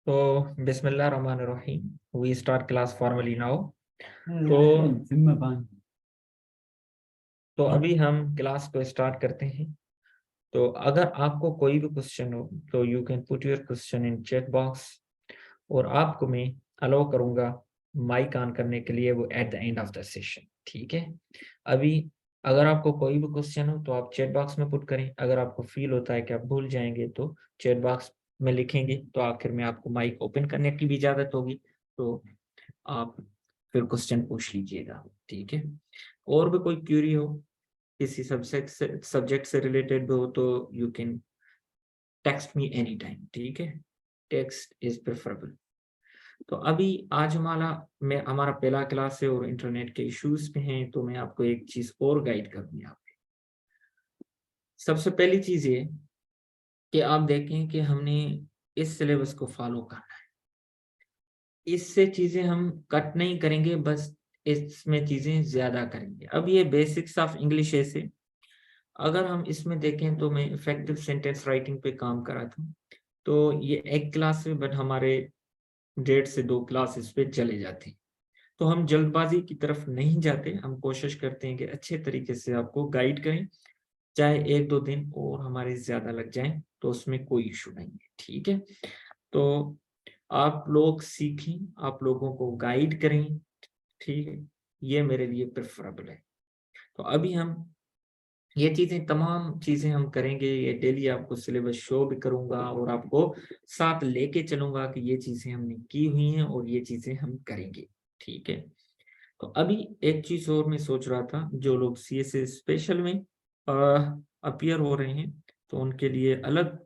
तो बिस्मिल्लाह रहमान रहीम we start class formally now. तो अभी हम क्लास को स्टार्ट करते हैं। तो अगर आपको कोई भी क्वेश्चन हो तो you can put your question in chat box, और आपको मैं अलाउ करूंगा माइक ऑन करने के लिए वो at the end of the session. ठीक है, अभी अगर आपको कोई भी क्वेश्चन हो तो आप चैट बॉक्स में पुट करें। अगर आपको फील होता है कि आप भूल जाएंगे तो चैट बॉक्स में लिखेंगे, तो आखिर में आपको माइक ओपन करने की भी इजाजत होगी, तो आप फिर क्वेश्चन पूछ लीजिएगा। ठीक है, और भी कोई क्यूरी हो किसी सब्जेक्ट से रिलेटेड हो तो you can text me any time. ठीक है, टेक्स्ट इज प्रेफरेबल। तो अभी आज हमारा पहला क्लास है और इंटरनेट के इश्यूज पे हैं, तो मैं आपको एक चीज और गाइड करूँ यहाँ पे। सबसे पहली चीज ये कि आप देखें कि हमने इस सिलेबस को फॉलो करना है। इससे चीजें हम कट नहीं करेंगे, बस इसमें चीजें ज्यादा करेंगे। अब ये बेसिक्स ऑफ इंग्लिश ऐसे, अगर हम इसमें देखें तो मैं इफेक्टिव सेंटेंस राइटिंग पे काम करा था, तो ये एक क्लास है, बट हमारे 1.5 से 2 क्लास इस पे चले जाते हैं। तो हम जल्दबाजी की तरफ नहीं जाते, हम कोशिश करते हैं कि अच्छे तरीके से आपको गाइड करें, चाहे 1-2 दिन और हमारे ज्यादा लग जाएं तो उसमें कोई इशू नहीं है। ठीक है, तो आप लोग सीखें, आप लोगों को गाइड करें। ठीक है, ये मेरे लिए प्रेफरेबल है। तो अभी हम ये तमाम चीजें हम करेंगे, ये डेली आपको सिलेबस शो भी करूंगा और आपको साथ लेके चलूंगा कि ये चीजें हमने की हुई हैं और ये चीजें हम करेंगे। ठीक है, तो अभी एक चीज और मैं सोच रहा था, जो लोग सीएसएस स्पेशल में अपीयर हो रहे हैं तो उनके लिए अलग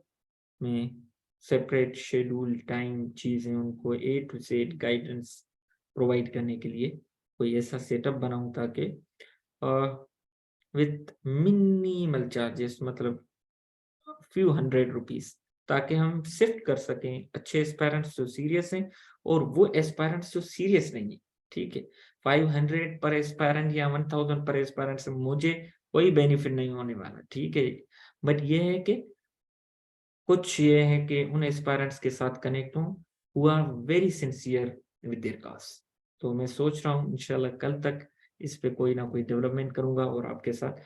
में सेपरेट शेड्यूल टाइम चीजें, उनको A to Z guidance provide करने के लिए कोई ऐसा सेटअप बनाऊं ताकि विथ मिनिमल चार्जेस, मतलब फ्यू ₹100, ताकि हम शिफ्ट कर सकें अच्छे एस्पायरेंट्स जो सीरियस हैं और वो एस्पायरेंट्स जो सीरियस नहीं है। ठीक है, 500 पर एस्पायरेंट या 1000 पर एस्पायरेंट से मुझे कोई बेनिफिट नहीं होने वाला। ठीक है, बट ये है कि कुछ ये है कि उन एस्पायरेंट्स के साथ कनेक्ट हूँ who are very sincere with their cause. तो मैं सोच रहा हूँ इंशाल्लाह कल तक इस पे कोई ना कोई डेवलपमेंट करूंगा और आपके साथ।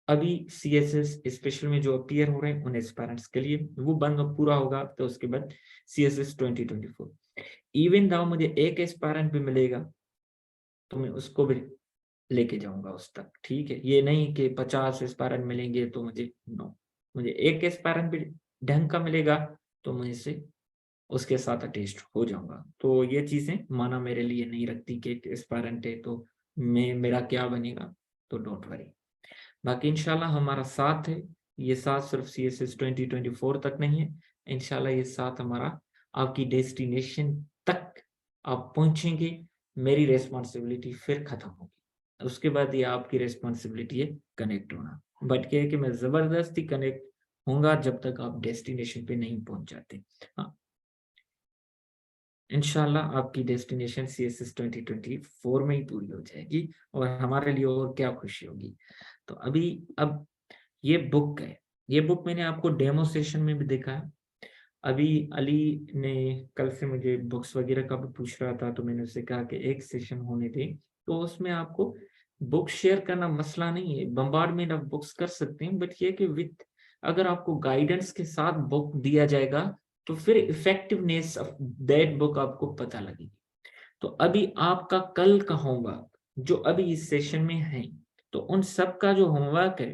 अभी सीएसएस स्पेशल में जो अपीयर हो रहे हैं उन एस्पायरेंट्स के लिए वो बंद पूरा होगा, तो उसके बाद सीएसएस 2024 इवन दाउ मुझे एक एस्पायरेंट भी मिलेगा तो मैं उसको भी लेके जाऊंगा उस तक। ठीक है, ये नहीं कि 50 एस्पायरेंट मिलेंगे तो मुझे एक एस्पायरेंट भी ढंग का मिलेगा तो मैं इससे उसके साथ अटैच्ड हो जाऊंगा। तो ये चीजें माना मेरे लिए नहीं रखती कि एस्पायरेंट है तो मेरा क्या बनेगा, तो डोंट वरी। बाकी इंशाल्लाह हमारा साथ है, ये साथ सिर्फ सीएसएस 2024 तक नहीं है, इंशाल्लाह ये साथ हमारा आपकी डेस्टिनेशन तक आप पहुंचेंगे। मेरी रेस्पॉन्सिबिलिटी फिर खत्म होगी, उसके बाद ये आपकी रेस्पॉन्सिबिलिटी है कनेक्ट होना। बट क्या है कि मैं जबरदस्ती कनेक्ट होऊंगा जब तक आप डेस्टिनेशन पे नहीं पहुंच जाते। हाँ, इंशाल्लाह आपकी डेस्टिनेशन सीएसएस 2024 में ही पूरी हो जाएगी और हमारे लिए और क्या खुशी होगी। तो अब ये बुक है, ये बुक मैंने आपको डेमो सेशन में भी देखा है। अभी अली ने कल से मुझे बुक्स वगैरह का भी पूछ रहा था, तो मैंने उससे कहा कि एक सेशन होने दें, तो उसमें आपको बुक शेयर करना मसला नहीं है, बम्बार्डमेंट आप बुक्स कर सकते हैं, बट ये कि विथ अगर आपको गाइडेंस के साथ बुक दिया जाएगा तो फिर इफेक्टिवनेस ऑफ दैट बुक आपको पता लगेगी। तो अभी आपका कल का होमवर्क जो अभी इस सेशन में है, तो उन सब का जो होमवर्क है,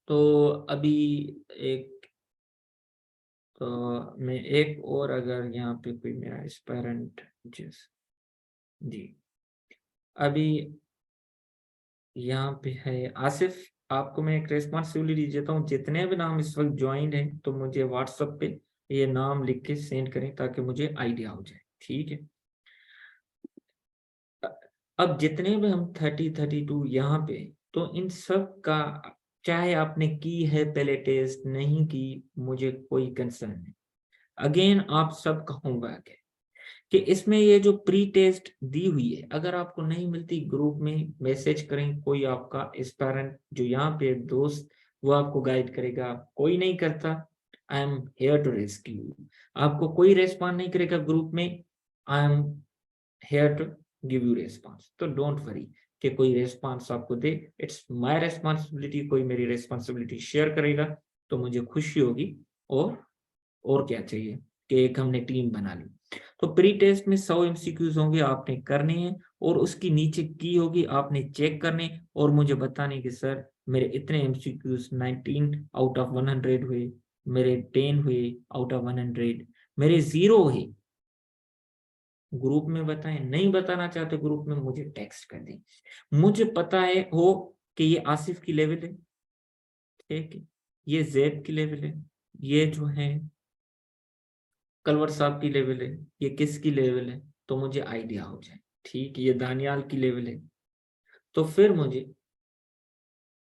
तो अभी एक तो मैं एक और अगर यहाँ पे कोई मेरा एस्पायरेंट जी, अभी यहाँ पे है आसिफ, आपको मैं एक रेस्पॉन्सिबिलिटी देता हूँ, जितने भी नाम इस वक्त ज्वाइंट हैं तो मुझे व्हाट्सएप पे ये नाम लिख के सेंड करें ताकि मुझे आइडिया हो जाए। ठीक है, अब जितने भी हम 32 यहाँ पे, तो इन सब का चाहे आपने की है पहले टेस्ट नहीं की, मुझे कोई कंसर्न नहीं। अगेन आप सबका होमवर्क है कि इसमें ये जो प्री टेस्ट दी हुई है, अगर आपको नहीं मिलती ग्रुप में मैसेज करें, कोई आपका एस्पायरेंट जो यहाँ पे दोस्त वो आपको गाइड करेगा, कोई नहीं करता I am here to rescue you. आपको कोई रेस्पॉन्ड नहीं करेगा ग्रुप में, I am here to give you response. तो डोंट वरी कि कोई रेस्पॉन्स आपको दे, इट्स माय रेस्पॉन्सिबिलिटी। कोई मेरी रेस्पॉन्सिबिलिटी शेयर करेगा तो मुझे खुशी होगी। और क्या चाहिए कि एक हमने टीम बना ली। तो प्री टेस्ट में 100 एमसीक्यूज होंगे, आपने करने हैं, और उसकी नीचे की होगी, आपने चेक करने और मुझे बताने कि सर मेरे इतने एमसीक्यूज 19 आउट ऑफ 100 हुए, मेरे 10 हुए आउट ऑफ 100, मेरे 0 हुए। ग्रुप में बताएं, नहीं बताना चाहते ग्रुप में मुझे टेक्स्ट कर दें। मुझे पता है हो कि ये आसिफ की लेवल है, ठीक है, ये जैद की लेवल है, ये जो है कलवर साहब की लेवल है, ये किसकी लेवल है, तो मुझे आइडिया हो जाए। ठीक, ये दानियाल की लेवल है, तो फिर मुझे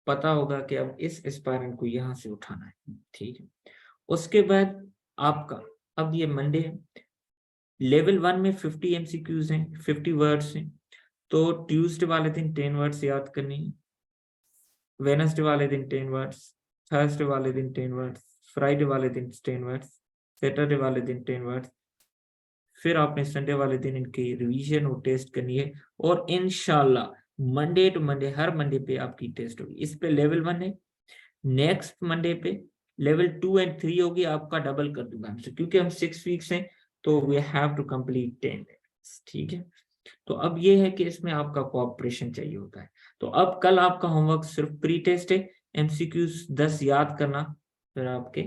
पता होगा कि अब इस एस्पायरेंट को यहाँ से उठाना है। ठीक है, उसके बाद आपका अब ये मंडे लेवल 1 में 50 एमसीक्यूज हैं, 50 वर्ड्स हैं। तो ट्यूसडे वाले दिन 10 वर्ड्स याद करने हैं, वेडनेसडे वाले दिन 10 वर्ड्स, थर्सडे वाले दिन 10 वर्ड्स, फ्राइडे वाले दिन 10 वर्ड्स, सैटरडे वाले दिन 10 वर्ड्स। फिर आपने संडे वाले दिन इनकी रिवीजन और टेस्ट करनी है, और इंशाल्लाह मंडे टू मंडे, हर मंडे पे आपकी टेस्ट होगी। इस पे लेवल 1 है, नेक्स्ट मंडे पे लेवल 2 एंड 3 होगी, आपका डबल कर दूंगा हमसे, क्योंकि हम 6 वीक्स हैं तो we have to complete 10 levels. ठीक है, तो अब ये है कि इसमें आपका कोऑपरेशन चाहिए होता है। तो अब कल आपका होमवर्क सिर्फ प्री टेस्ट है, एमसीक्यूज 10 याद करना, फिर आपके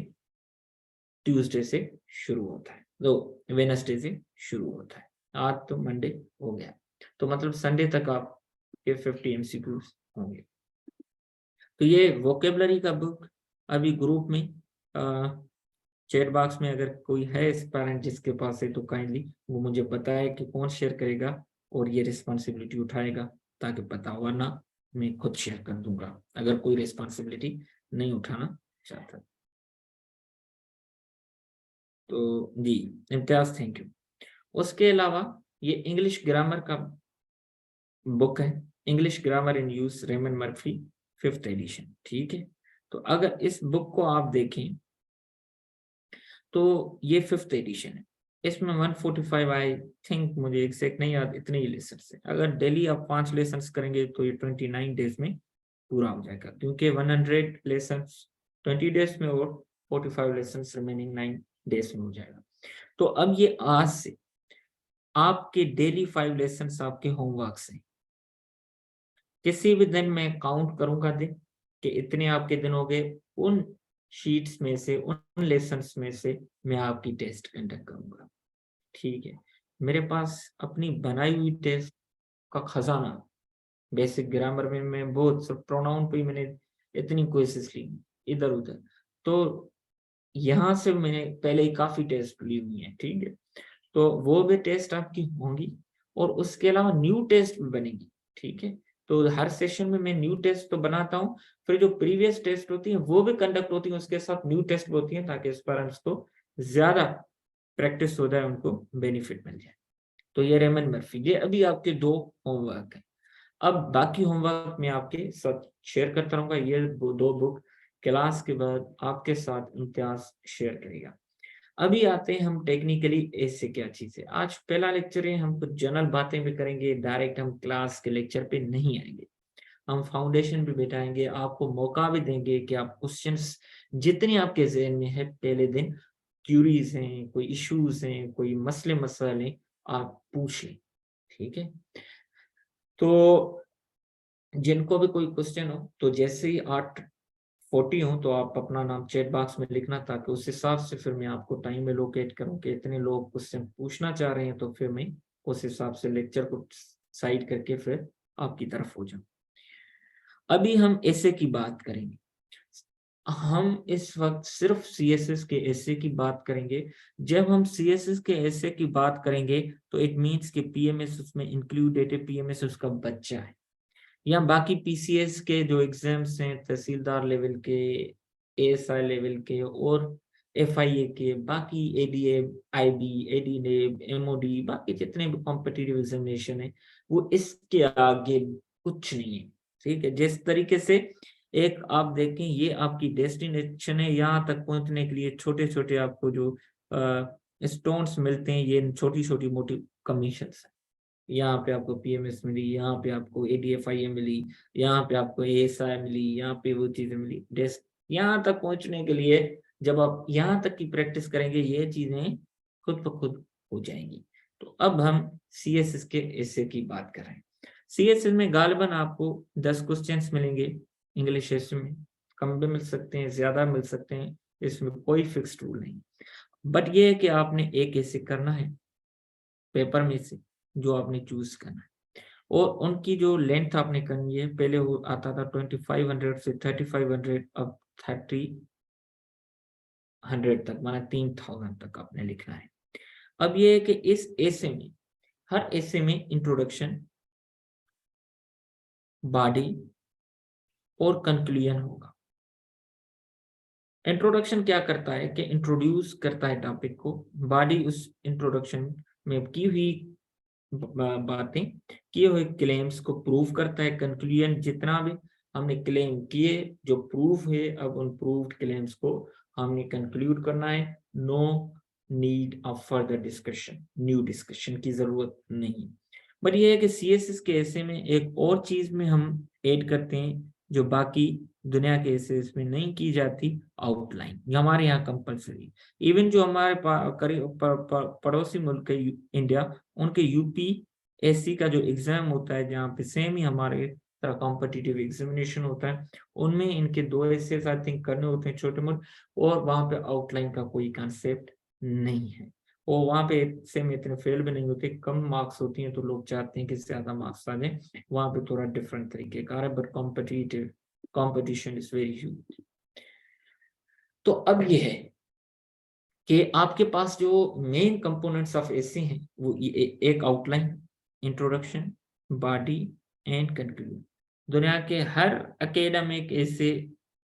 ट्यूसडे से शुरू होता है, तो वेडनेसडे से शुरू होता है। आज तो मंडे हो गया, तो मतलब संडे तक आपके 50 एमसीक्यूज होंगे। तो ये वोकेबलरी का बुक अभी ग्रुप में चैट बॉक्स में अगर कोई है इस पेरेंट जिसके पास है तो काइंडली वो मुझे बताए कि कौन शेयर करेगा और ये रिस्पॉन्सिबिलिटी उठाएगा, ताकि पता, वरना मैं खुद शेयर कर दूंगा अगर कोई रिस्पॉन्सिबिलिटी नहीं उठाना चाहता। तो जी इम्तियाज, थैंक यू। उसके अलावा ये इंग्लिश ग्रामर का बुक है, English grammar in use, Raymond Murphy, 5th edition. ठीक है, तो अगर इस बुक को आप देखें तो ये 5th एडिशन है, इसमें 145 आई थिंक, मुझे एग्जैक्ट नहीं याद, इतने ही लेसन है। अगर डेली आप 5 लेसन करेंगे तो ये 29 डेज में पूरा हो जाएगा, क्योंकि 100 लेसन 20 डेज में और 45 लेसन रिमेनिंग 9 डेज में हो जाएगा। तो अब ये आज से आपके डेली 5 लेसन आपके होमवर्क हैं। किसी भी दिन मैं काउंट करूंगा दिन कि इतने आपके दिन हो गए, उन शीट्स में से, उन लेसन्स में से मैं आपकी टेस्ट कंडक्ट करूंगा। ठीक है, मेरे पास अपनी बनाई हुई टेस्ट का खजाना, बेसिक ग्रामर में मैं बहुत सब प्रोनाउन पे मैंने इतनी कोशिश ली इधर उधर, तो यहाँ से मैंने पहले ही काफी टेस्ट ली हुई है। ठीक है, तो वो भी टेस्ट आपकी होंगी, और उसके अलावा न्यू टेस्ट भी बनेगी। ठीक है, तो हर सेशन में मैं न्यू टेस्ट तो बनाता हूँ, फिर जो प्रीवियस टेस्ट होती है वो भी कंडक्ट होती है, उसके साथ न्यू टेस्ट भी होती है, ताकि स्टूडेंट्स को ज्यादा प्रैक्टिस हो जाए, उनको बेनिफिट मिल जाए। तो ये रेमन मर्फी, ये अभी आपके 2 होमवर्क है। अब बाकी होमवर्क मैं आपके साथ शेयर करता रहूंगा, ये 2 बुक क्लास के बाद आपके साथ इम्तियाज शेयर करेगा। अभी आते हैं हम टेक्निकली ऐसे क्या चीज है। आज पहला लेक्चर है, हम कुछ जनरल बातें भी करेंगे, डायरेक्ट हम क्लास के लेक्चर पे नहीं आएंगे, हम फाउंडेशन भी बिठाएंगे, आपको मौका भी देंगे कि आप क्वेश्चंस जितने आपके जहन में है पहले दिन, क्यूरीज हैं, कोई इश्यूज हैं, कोई मसले मसाले, आप पूछ लें। ठीक है, तो जिनको भी कोई क्वेश्चन हो तो जैसे ही 8:40 हो तो आप अपना नाम चैट बॉक्स में लिखना, ताकि उस हिसाब से फिर मैं आपको टाइम में लोकेट करूं कि इतने लोग क्वेश्चन पूछना चाह रहे हैं, तो फिर मैं उस हिसाब से लेक्चर को साइड करके फिर आपकी तरफ हो जाऊं। अभी हम ऐसे की बात करेंगे, हम इस वक्त सिर्फ सीएसएस के ऐसे की बात करेंगे। जब हम सीएसएस के ऐसे की बात करेंगे तो इट मींस कि पीएमएस उसमें इंक्लूडेड है, पीएमएस उसका बच्चा है, या बाकी पीसीएस के जो एग्जाम्स हैं, तहसीलदार लेवल के, एएसआई लेवल के, और एफआईए के, बाकी एडीए, आईबी, एडीनेब, एमओडी, बाकी जितने भी कॉम्पिटिटिव एग्जामिनेशन है, वो इसके आगे कुछ नहीं है। ठीक है, जिस तरीके से एक आप देखें ये आपकी डेस्टिनेशन है, यहाँ तक पहुंचने के लिए छोटे छोटे आपको जो स्टोन्स मिलते हैं, ये छोटी छोटी मोटी कमीशन है। यहाँ पे आपको पीएमएस मिली, यहाँ पे आपको एडीएफआईए मिली, यहाँ पे आपको एएसआई मिली, यहाँ पे वो चीजें मिली। डेस्क यहाँ तक पहुंचने के लिए जब आप यहाँ तक की प्रैक्टिस करेंगे ये चीजें खुद ब खुद हो जाएंगी। तो अब हम सीएसएस के एसे की बात कर रहे हैं। सीएसएस में गालिबन आपको 10 क्वेश्चंस मिलेंगे इंग्लिश एसे में, कम भी मिल सकते हैं, ज्यादा मिल सकते हैं, इसमें कोई फिक्स्ड रूल नहीं। बट ये है कि आपने एक ऐसे करना है पेपर में से जो आपने चूज करना है, और उनकी जो लेंथ आपने करनी है, पहले वो आता था 2500 से 3500, अब 3000 तक, माना 3000 तक आपने लिखना है। अब ये है कि इस एसे में, हर एसे में इंट्रोडक्शन, बॉडी और कंक्लूजन होगा। इंट्रोडक्शन क्या करता है कि इंट्रोड्यूस करता है टॉपिक को, बॉडी उस इंट्रोडक्शन में की हुई बातें, किए हुए क्लेम्स को प्रूव करता है। कंक्लूजन जितना भी हमने क्लेम किए, जो प्रूफ है, अब उन प्रूव्ड क्लेम्स को हमने कंक्लूड करना है। No need of further discussion, new discussion की जरूरत नहीं। बट ये है कि सीएसएस के ऐसे में एक और चीज में हम ऐड करते हैं जो बाकी दुनिया के एसेस में नहीं की जाती, आउटलाइन। ये हमारे यहाँ कंपलसरी। इवन जो हमारे पड़ोसी मुल्क है इंडिया, उनके यूपीएससी का जो एग्जाम होता है, जहाँ पे सेम ही हमारे तरह कॉम्पिटिटिव एग्जामिनेशन होता है, उनमें इनके 2 एसेस आई थिंक करने होते हैं छोटे मोटे, और वहां पे आउटलाइन का कोई कंसेप्ट नहीं है। और वहां पे सेम इतने फेल भी नहीं होते, कम मार्क्स होती हैं, तो लोग चाहते हैं कि ज्यादा मार्क्स आ जाए। वहां पे थोड़ा डिफरेंट तरीके का है, but competitive competition is very huge. तो अब ये है कि आपके पास जो मेन कंपोनेंट्स ऑफ एसे हैं वो एक outline, introduction, body and conclusion. दुनिया के हर एकेडमिक एसे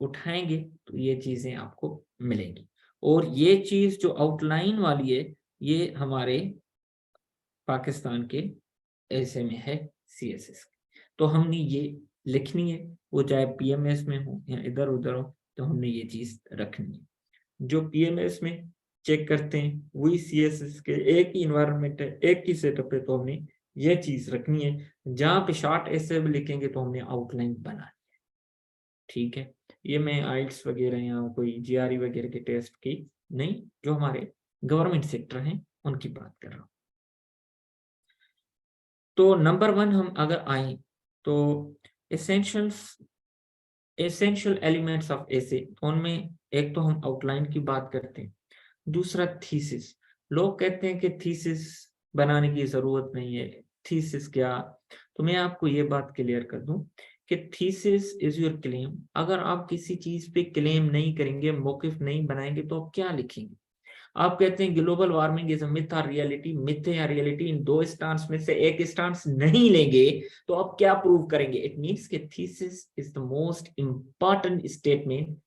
उठाएंगे तो ये चीजें आपको मिलेंगी। और ये चीज जो आउटलाइन वाली है, ये हमारे पाकिस्तान के एसे में है, सीएसएस। तो हमने ये लिखनी है, वो चाहे पीएमएस में हो या इधर उधर हो, तो हमने ये चीज रखनी है। जो पीएमएस में चेक करते हैं वही सीएसएस के एक ही इन्वायरमेंट है, एक ही सेटअप है, तो हमने ये चीज रखनी है। जहां पे शॉर्ट ऐसे भी लिखेंगे तो हमने आउटलाइन बनानी है। ठीक है, ये मैं आइल्स वगैरह या कोई जीआरई वगैरह के टेस्ट की नहीं, जो हमारे गवर्नमेंट सेक्टर हैं उनकी बात कर रहा हूँ। तो नंबर 1 हम अगर आए तो एसेंशियल एलिमेंट्स ऑफ एसे, उनमें एक तो हम आउटलाइन की बात करते हैं, दूसरा थीसिस। लोग कहते हैं कि थीसिस बनाने की जरूरत नहीं है, थीसिस क्या? तो मैं आपको ये बात क्लियर कर दूं कि थीसिस इज योर क्लेम। अगर आप किसी चीज पे क्लेम नहीं करेंगे, मौकिफ नहीं बनाएंगे, तो आप क्या लिखेंगे? आप कहते हैं global warming is a myth और रियलिटी, मिथ या रियलिटी, इन 2 स्टांस में से एक स्टांस नहीं लेंगे, तो आप क्या प्रूव करेंगे? इट मींस कि thesis is the most important statement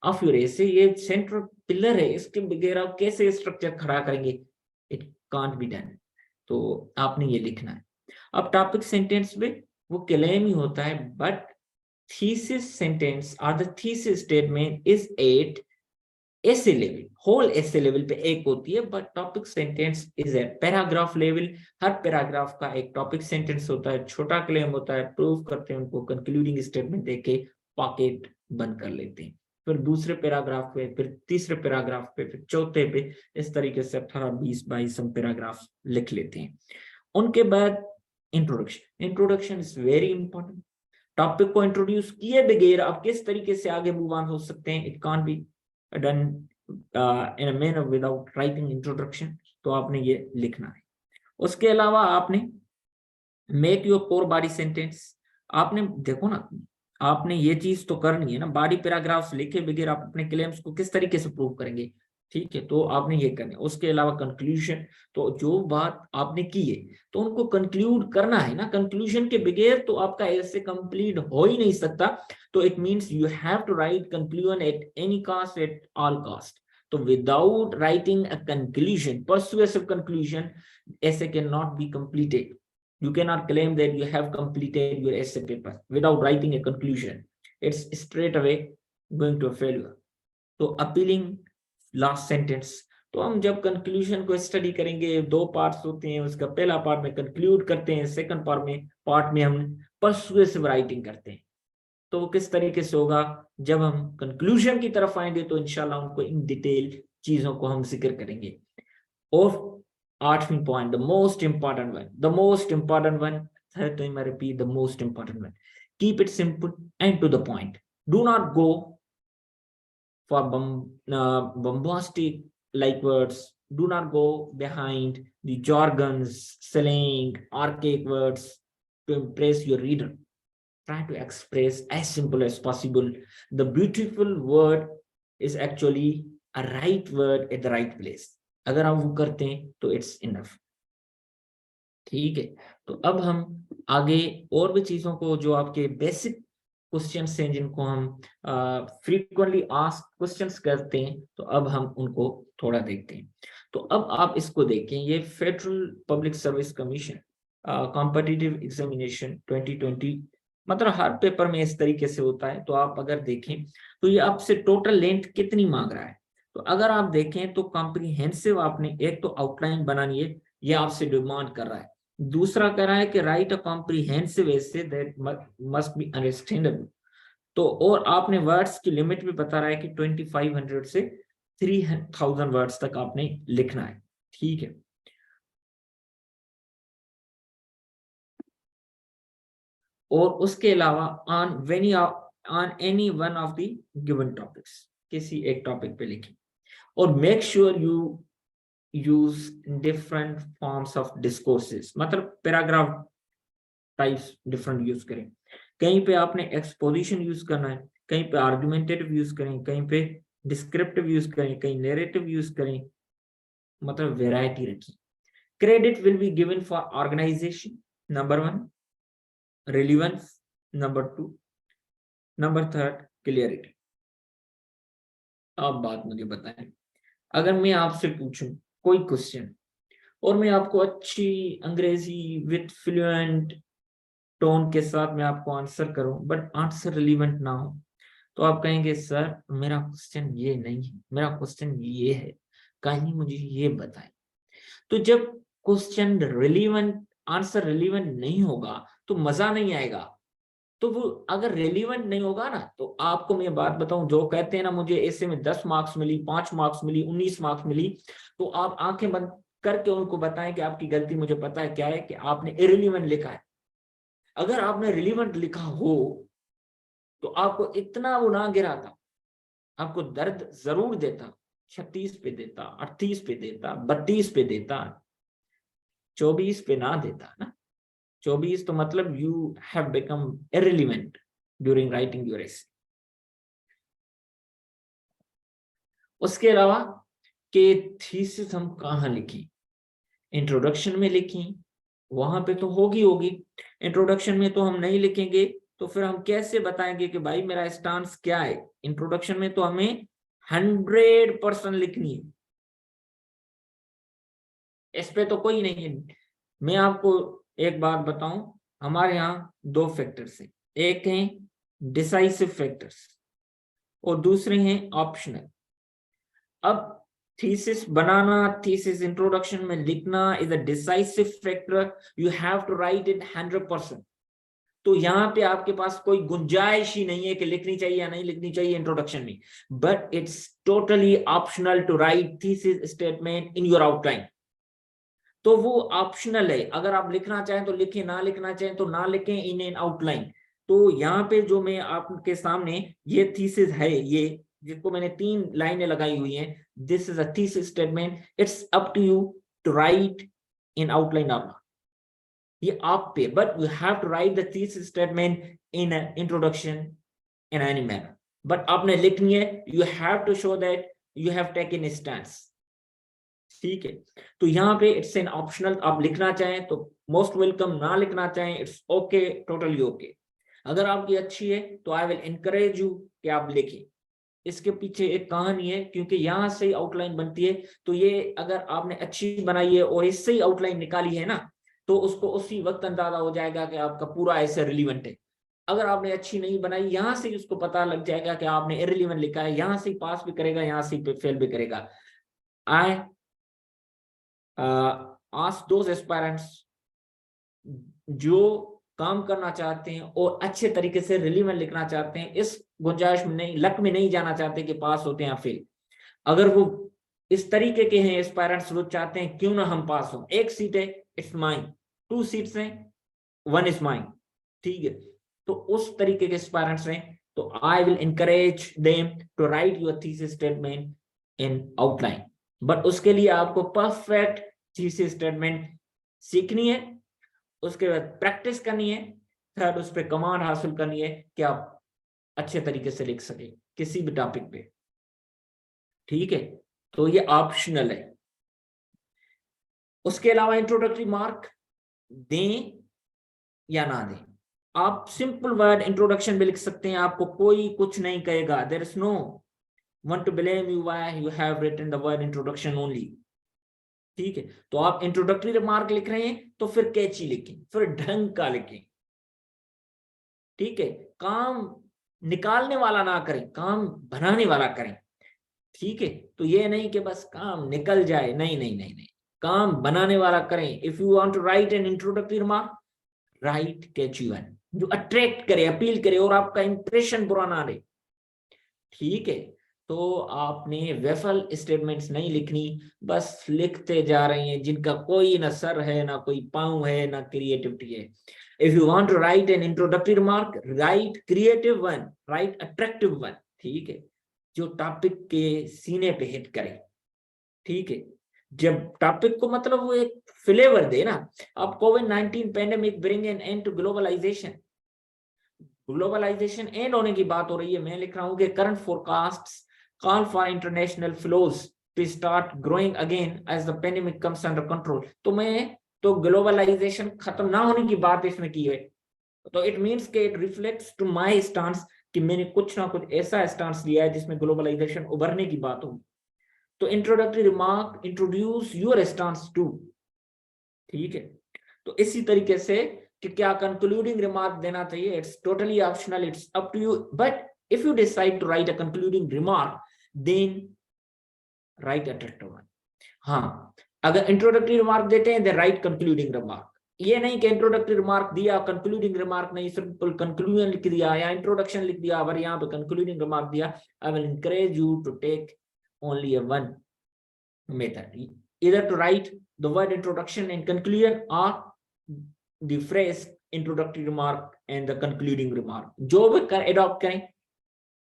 of your एसे। ये सेंट्रल पिलर है, इसके बगैर आप कैसे स्ट्रक्चर खड़ा करेंगे? It can't be done. तो आपने ये लिखना है। अब टॉपिक सेंटेंस में वो क्लेम ही होता है, बट थीसिस सेंटेंस और the thesis statement is at essay level, whole essay level पे एक होती है, but topic sentence is at paragraph level. हर पैराग्राफ का एक टॉपिक सेंटेंस होता है, छोटा क्लेम होता है, प्रूव करते हैं उनको, कंक्लूडिंग स्टेटमेंट देके पॉकेट बंद कर लेते हैं। फिर दूसरे पैराग्राफ पे, फिर तीसरे पैराग्राफ पे, फिर चौथे पे, इस तरीके से 18, 20, 22 हम पैराग्राफ लिख लेते हैं। उनके बाद introduction. Introduction is very important. Topic को इंट्रोड्यूस किए बगैर आप किस तरीके से आगे मूव ऑन हो सकते हैं? It can't be done in a manner without writing introduction। तो आपने ये लिखना है। उसके अलावा आपने make your core body sentence. आपने देखो ना, आपने ये चीज तो करनी है ना, बॉडी पैराग्राफ्स लिखे बगैर आप अपने क्लेम्स को किस तरीके से प्रूव करेंगे? ठीक है, तो आपने ये करना है। उसके अलावा कंक्लूजन, तो जो बात आपने की है तो उनको कंक्लूड करना है ना, कंक्लूजन के बगैर तो आपका ऐसे कंप्लीट हो ही नहीं सकता। तो it means you have to write conclusion at any cost, at all cost. तो without writing a conclusion, persuasive conclusion, essay cannot be completed. You cannot claim that you have completed your essay paper without writing a conclusion. it's straight away going to a failure. तो appealing last sentence, तो हम जब conclusion को study करेंगे, 2 parts होते हैं, उसका पहला पार्ट में कंक्लूड करते हैं, सेकंड पार्ट में हम पर्सुएसिव राइटिंग करते हैं। तो वो किस तरीके से होगा, जब हम कंक्लूजन की तरफ आएंगे तो इंशाल्लाह उनको इन डिटेल चीजों को हम जिक्र करेंगे। और 8वीं point, the most important one है, तो मैं repeat, the most important one, keep it simple and to the point, do not go for bombastic like words, do not go behind the jargons, slang, archaic words to impress your reader. Try to express as simple as possible. The beautiful word is actually a right word at the right place. अगर आप वो करते हैं तो it's enough. ठीक है, तो अब हम आगे और भी चीजों को, जो आपके बेसिक क्वेश्चंस हैं जिनको हम फ्रीक्वेंटली आस्क्ड क्वेश्चंस करते हैं, तो अब हम उनको थोड़ा देखते हैं। तो अब आप इसको देखें, ये federal public service commission competitive examination 2020, मतलब हर पेपर में इस तरीके से होता है। तो आप अगर देखें तो ये आपसे टोटल लेंथ कितनी मांग रहा है। तो अगर आप देखें तो कॉम्प्रिहेंसिव, आपने एक तो आउटलाइन बनानी है, ये आपसे डिमांड कर रहा है। दूसरा कह रहा है कि right a comprehensive essay that must be understandable. तो और आपने वर्ड्स की लिमिट भी बता रहा है कि 2500 से 3000 वर्ड्स तक आपने लिखना है। ठीक है, और उसके अलावा on any one of the given topics, किसी एक टॉपिक पे लिखें। और make sure you use different forms of discourses, मतलब पैराग्राफ टाइप्स डिफरेंट यूज करें। कहीं पे आपने एक्सपोजिशन यूज करना है, कहीं पे आर्गुमेंटेटिव यूज करें, कहीं पे डिस्क्रिप्टिव यूज करें, कहीं नैरेटिव यूज करें, मतलब वैरायटी रखिए। Credit will be given for organisation, number 1, relevance, number 2, number 3 clarity. आप बात मुझे बताएं, अगर मैं आपसे पूछूं कोई क्वेश्चन और मैं आपको अच्छी अंग्रेजी विद फ्लुएंट टोन के साथ मैं आपको आंसर करूं, बट आंसर रिलेवेंट ना हो, तो आप कहेंगे सर मेरा क्वेश्चन ये नहीं है, मेरा क्वेश्चन ये है, कहीं मुझे ये बताएं। तो जब क्वेश्चन रिलेवेंट, आंसर रिलेवेंट नहीं होगा तो मजा नहीं आएगा। तो वो अगर रेलिवेंट नहीं होगा ना, तो आपको मैं बात बताऊं, जो कहते हैं ना मुझे ऐसे में 10 मार्क्स मिली, 5 मार्क्स मिली, 19 मार्क्स मिली, तो आप आंखें बंद करके उनको बताएं कि आपकी गलती मुझे पता है क्या है, कि आपने इरेलीवेंट लिखा है। अगर आपने रिलेवेंट लिखा हो तो आपको इतना वो ना गिरा था, आपको दर्द जरूर देता, 36 पे देता, 38 पे देता, 32 पे देता, 24 पे ना देता ना। 24 तो मतलब you have become irrelevant during writing your एसे। उसके अलावा के थीसिस हम कहाँ लिखी, इंट्रोडक्शन में लिखी, वहां पे तो होगी, इंट्रोडक्शन में तो हम नहीं लिखेंगे, तो फिर हम कैसे बताएंगे कि भाई मेरा स्टांस क्या है। इंट्रोडक्शन में तो हमें 100% लिखनी है, इस पे तो कोई नहीं है। मैं आपको एक बात बताऊं, हमारे यहाँ 2 फैक्टर्स हैं, एक हैं डिसाइसिव फैक्टर्स और दूसरे हैं ऑप्शनल। अब थीसिस बनाना, थीसिस इंट्रोडक्शन में लिखना is a decisive factor, you have to write it 100%। तो यहाँ पे आपके पास कोई गुंजाइश ही नहीं है कि लिखनी चाहिए या नहीं लिखनी चाहिए इंट्रोडक्शन में, but it's totally optional to write thesis statement in your outline. तो वो ऑप्शनल है, अगर आप लिखना चाहें तो लिखें, ना लिखना चाहें तो ना लिखें इन एन आउटलाइन। तो यहाँ पे जो मैं आपके सामने ये थीसिस है, ये जिसको मैंने 3 लाइनें लगाई हुई हैं, this is a thesis statement, it's up to you to write in outline और नॉट, ये आप पे, but you have to write the thesis statement in introduction in any manner. But आपने लिखनी है, you have to show that you have taken stand. ठीक है, तो यहाँ पे इट्स एन ऑप्शनल, आप लिखना चाहें तो मोस्ट वेलकम, ना लिखना चाहें इट्स ओके, टोटली ओके। अगर आपकी अच्छी है तो आई विल एनकरेज यू कि आप लिखें। इसके पीछे एक कहानी है, क्योंकि यहाँ से ही आउटलाइन बनती है। तो ये अगर आपने अच्छी बनाई है और इससे ही आउटलाइन निकाली है ना, तो उसको उसी वक्त अंदाजा हो जाएगा कि आपका पूरा ऐसे रिलीवेंट है। अगर आपने अच्छी नहीं बनाई, यहां से उसको पता लग जाएगा कि आपने इररिलेवेंट लिखा है, यहां से पास भी करेगा, यहां से फेल भी करेगा। आई आस्क दोज एस्पायरेंट्स जो काम करना चाहते हैं और अच्छे तरीके से रिलेवेंट लिखना चाहते हैं, इस गुंजाइश में नहीं, लक में नहीं जाना चाहते कि पास होते हैं या फेल। अगर वो इस तरीके के हैं एस्पायरेंट्स, वो चाहते हैं क्यों ना हम पास हो, एक सीट है इट्स माइन, 2 सीट्स हैं 1 इज माइन, ठीक है। तो उस तरीके के एस्पायरेंट्स हैं, तो I will encourage them to write your thesis statement in outline. But उसके लिए आपको परफेक्ट थीसिस स्टेटमेंट सीखनी है, उसके बाद प्रैक्टिस करनी है, थर्ड उस पर कमांड हासिल करनी है कि आप अच्छे तरीके से लिख सके किसी भी टॉपिक पे, ठीक है। तो ये ऑप्शनल है। उसके अलावा इंट्रोडक्टरी मार्क दें या ना दें, आप सिंपल वर्ड इंट्रोडक्शन में लिख सकते हैं, आपको कोई कुछ नहीं कहेगा, there is no one to blame you why you have written the word introduction only, ठीक है। तो आप इंट्रोडक्टरी रिमार्क लिख रहे हैं तो फिर कैची लिखें, फिर ढंग का लिखें, ठीक है। काम निकालने वाला ना करें, काम बनाने वाला करें, ठीक है। तो ये नहीं कि बस काम निकल जाए, नहीं नहीं नहीं नहीं, काम बनाने वाला करें। If you want to write an introductory remark, write catchy one जो अट्रैक्ट करे, अपील करे और आपका इंप्रेशन बुरा ना रहे, ठीक है। तो आपने वेफल स्टेटमेंट्स नहीं लिखनी, बस लिखते जा रहे हैं जिनका कोई ना सर है, ना कोई पांव है, ना क्रिएटिविटी है। If you want to write an introductory remark, write creative one, write attractive one, ठीक है, जो टॉपिक के सीने पे हिट करे, ठीक है। जब टॉपिक को मतलब वो एक फ्लेवर दे ना। अब कोविड-19 pandemic bring an end to globalisation, globalisation end होने की बात हो रही है, मैं लिख रहा हूं कि current forecasts call for international flows to start growing again as the pandemic comes under control. तो मैं तो ग्लोबलाइजेशन खत्म ना होने की बात इसमें की है, तो इट मींस कि it reflects to my stance कि मैंने कुछ ना कुछ ऐसा स्टांस लिया है जिसमें ग्लोबलाइजेशन उभरने की बात होगी। तो introductory remark introduce your stance too, ठीक है। तो इसी तरीके से कि क्या कंक्लूडिंग रिमार्क देना चाहिए, it's totally optional, it's up to you, but if you decide to write a concluding remark then write attractive one. हाँ, अगर इंट्रोडक्टरी रिमार्क देते हैं देन राइट कंक्लूडिंग रिमार्क। ये नहीं कि इंट्रोडक्टरी रिमार्क दिया कंक्लूडिंग रिमार्क नहीं, सिंपल कंक्लूजन लिख दिया या इंट्रोडक्शन लिख दिया, अगर यहाँ पे कंक्लूडिंग रिमार्क दिया, I will encourage you to take only a one method, either to write the word introduction and conclusion or the phrase introductory remark and the concluding remark, जो भी कर adopt करें,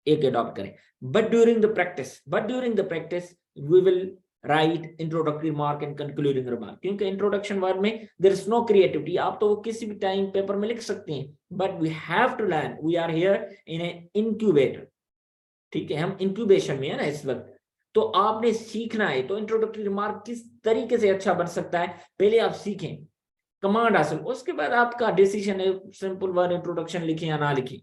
एक adopt करें। but during the practice we will write introductory remark and concluding remark, क्योंकि introduction word में there is no creativity, आप तो वो किसी भी टाइम पेपर में लिख सकते हैं, but we have to learn, we are here in an incubator, ठीक है, हम इंक्यूबेशन में है ना इस वक्त, तो आपने सीखना है। तो इंट्रोडक्टरी रिमार्क किस तरीके से अच्छा बन सकता है, पहले आप सीखें, कमांड हासिल, उसके बाद आपका डिसीजन है, सिंपल वर्ड इंट्रोडक्शन लिखें या ना लिखें,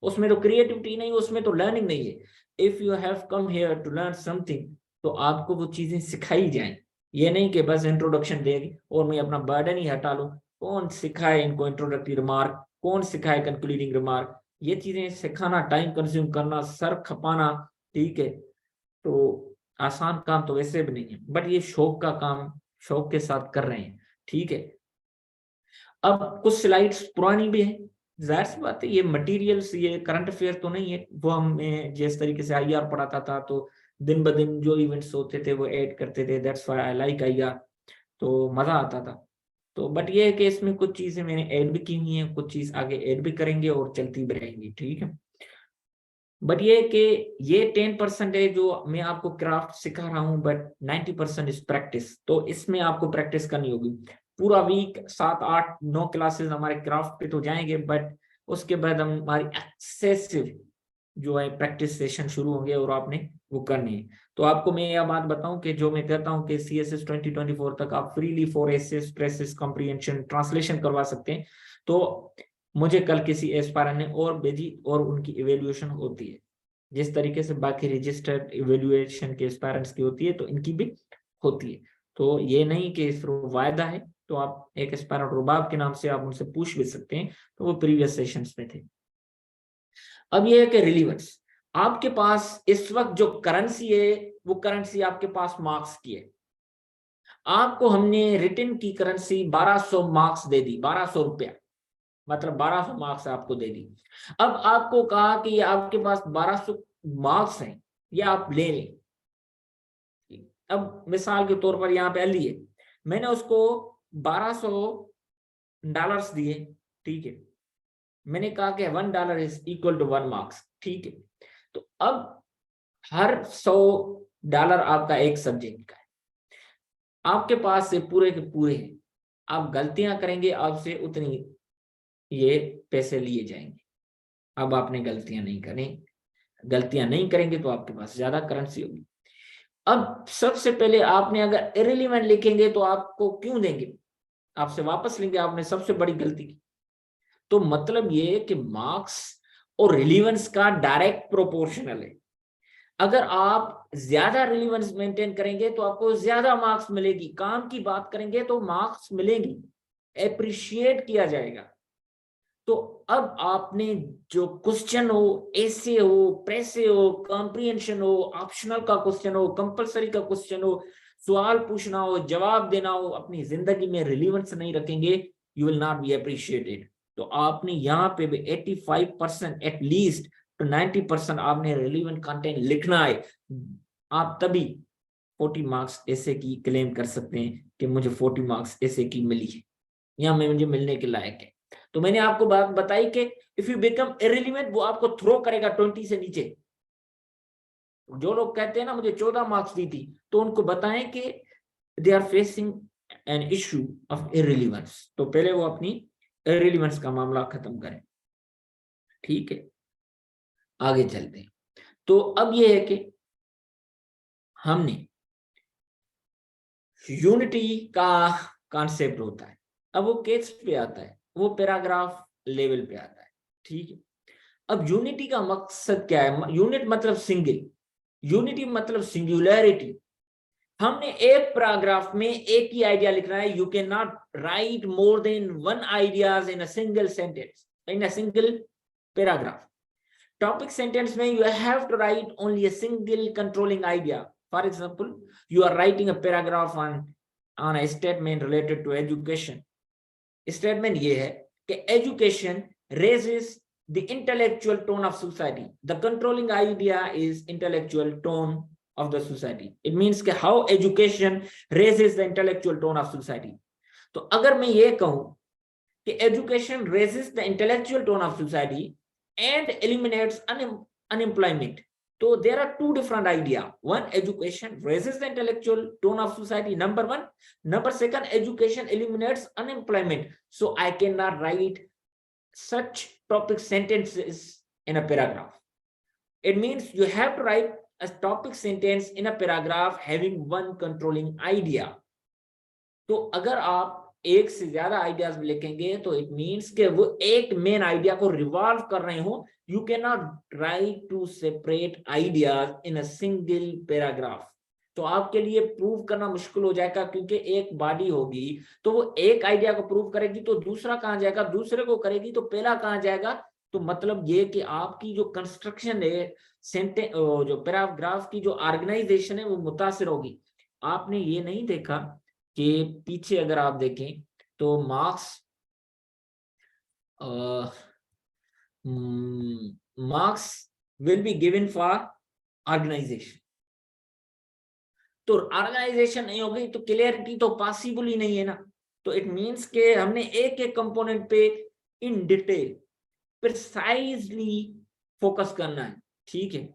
उसमें तो क्रिएटिविटी नहीं, उसमें तो लर्निंग नहीं है। If you have come here to learn something, तो आपको वो चीजें सिखाई जाएं, ये नहीं कि बस इंट्रोडक्शन देगी और मैं अपना बर्डन ही हटा लूं। कौन सिखाए इनको इंट्रोडक्टरी रिमार्क, कौन सिखाए कंक्लूडिंग रिमार्क, ये चीजें सिखाना, टाइम कंज्यूम करना, सर खपाना, ठीक है। तो आसान काम तो वैसे भी नहीं है, बट ये शौक का काम, शौक के साथ कर रहे हैं, ठीक है। अब कुछ स्लाइड्स पुरानी भी है, जाहिर सी बात है, ये मटेरियल्स, ये करंट अफेयर तो नहीं है, वो हमें जिस तरीके से आईआर पढ़ाता था तो दिन ब दिन जो इवेंट्स होते थे वो ऐड करते थे, that's why I like IR, तो मजा आता था। तो बट ये है कि इसमें कुछ चीजें मैंने ऐड भी की हुई हैं, कुछ चीज आगे ऐड भी करेंगे और चलती भी रहेंगी, ठीक है। बट ये कि ये 10% है जो मैं आपको क्राफ्ट सिखा रहा हूँ, बट 90% इज प्रैक्टिस, तो इसमें आपको प्रैक्टिस करनी होगी। पूरा वीक 7, 8, 9 क्लासेस हमारे क्राफ्ट पे तो जाएंगे, बट उसके बाद हमारी एक्सेसिव जो है प्रैक्टिस सेशन शुरू होंगे और आपने वो करनी है। तो आपको मैं यह बात बताऊं कि जो मैं कहता हूं कि CSS 2024 तक आप freely for essays, precis, comprehension, translation करवा सकते हैं। तो मुझे कल किसी एस्पायरेंट ने और भेजी और उनकी इवेल्युएशन होती है, जिस तरीके से बाकी रजिस्टर्ड इवेल्युएशन के एस्पायरेंट्स की होती है, तो इनकी भी होती है। तो ये नहीं कि सिर्फ वायदा है, तो आप एक एस्पायरेंट रुबाब के नाम से आप उनसे पूछ भी सकते हैं, तो वो प्रीवियस सेशंस में थे। अब ये है कि रिलीवेंस, आपके पास इस वक्त जो करेंसी है वो करेंसी आपके पास मार्क्स की है। आपको हमने रिटर्न की करेंसी 1200 मार्क्स दे दी, 1200 रुपया, मतलब 1200 मार्क्स आपको दे दी। अब आपको कहा कि ये आपके पास 1200 मार्क्स हैं, ये आप ले लें। अब मिसाल के तौर पर यहाँ पे अली है, मैंने उसको 1200 डॉलर्स दिए, ठीक है, मैंने कहा कि $1 इज इक्वल टू 1 मार्क्स, ठीक है। तो अब हर $100 आपका एक सब्जेक्ट का है, आपके पास से पूरे के पूरे हैं, आप गलतियां करेंगे आपसे उतनी ये पैसे लिए जाएंगे। अब आपने गलतियां नहीं करें, गलतियां नहीं करेंगे तो आपके पास ज्यादा करेंसी होगी। अब सबसे पहले आपने अगर इरेलीवेंट लिखेंगे तो आपको क्यों देंगे, आपसे वापस लेंगे, आपने सबसे बड़ी गलती की। तो मतलब ये है कि मार्क्स और रिलीवेंस का डायरेक्ट प्रोपोर्शनल है। अगर आप ज्यादा रिलीवेंस मेंटेन करेंगे तो आपको ज्यादा मार्क्स मिलेगी, काम की बात करेंगे तो मार्क्स मिलेंगी, एप्रिशिएट किया जाएगा। तो अब आपने जो क्वेश्चन हो, ऐसे हो, प्रेसे हो, कॉम्प्रिहेंशन हो, ऑप्शनल का क्वेश्चन हो, कंपलसरी का क्वेश्चन हो, सवाल पूछना हो, जवाब देना हो, अपनी जिंदगी में रिलीवेंस नहीं रखेंगे, you will not be appreciated. तो आपने यहाँ पे भी 85% एटलीस्ट तो 90% आपने रिलीवेंट कंटेंट लिखना है। आप तभी 40 मार्क्स ऐसे की क्लेम कर सकते हैं कि मुझे 40 मार्क्स ऐसे की मिली है या मुझे मिलने के लायक है। तो मैंने आपको बात बताई कि इफ यू बिकम इररिलेवेंट, वो आपको थ्रो करेगा 20 से नीचे। जो लोग कहते हैं ना मुझे 14 मार्क्स दी थी, तो उनको बताएं कि they are facing an issue of irrelevance, तो पहले वो अपनी इररिलेवेंस का मामला खत्म करें, ठीक है। आगे चलते हैं। तो अब ये है कि हमने यूनिटी का कॉन्सेप्ट होता है, अब वो केस पे आता है, वो पैराग्राफ लेवल पे आता है, ठीक है। अब यूनिटी का मकसद क्या है, यूनिट मतलब सिंगल, यूनिटी मतलब सिंगुलैरिटी। हमने एक पैराग्राफ में एक ही आइडिया लिखना है, you can not right more than 1 ideas in a single sentence, in a single paragraph. Topic sentence में you have to write only a single controlling idea. For example, you are writing a paragraph on a statement related to education. Statement ये है कि education raises the intellectual tone of society. The controlling idea is intellectual tone of the society. It means कि how education raises the intellectual tone of society. तो अगर मैं ये कहूं कि education raises the intellectual tone of society and eliminates unemployment. So there are two different ideas. One, education raises the intellectual tone of society, number one. Number second, education eliminates unemployment. So I cannot write such topic sentences in a paragraph. It means you have to write a topic sentence in a paragraph having one controlling idea. तो अगर आप एक से ज्यादा ideas लिखेंगे तो it means कि वो एक मेन आइडिया को रिवॉल्व कर रहे हो। You can not try to separate ideas in a single paragraph. तो आपके लिए प्रूव करना मुश्किल हो जाएगा, क्योंकि एक बॉडी होगी तो वो एक आइडिया को प्रूव करेगी तो दूसरा कहाँ जाएगा, दूसरे को करेगी तो पहला कहाँ जाएगा। तो मतलब ये कि आपकी जो कंस्ट्रक्शन है सेंटेंस, जो पैराग्राफ की जो ऑर्गेनाइजेशन है वो मुतासिर होगी। आपने ये नहीं देखा कि पीछे अगर आप देखें तो marks will be given for organisation. तो ऑर्गेनाइजेशन नहीं होगी तो क्लियरिटी तो पॉसिबल ही नहीं है ना। तो इट मींस के हमने एक एक कंपोनेंट पे इन डिटेल प्रिसाइजली फोकस करना है, ठीक है।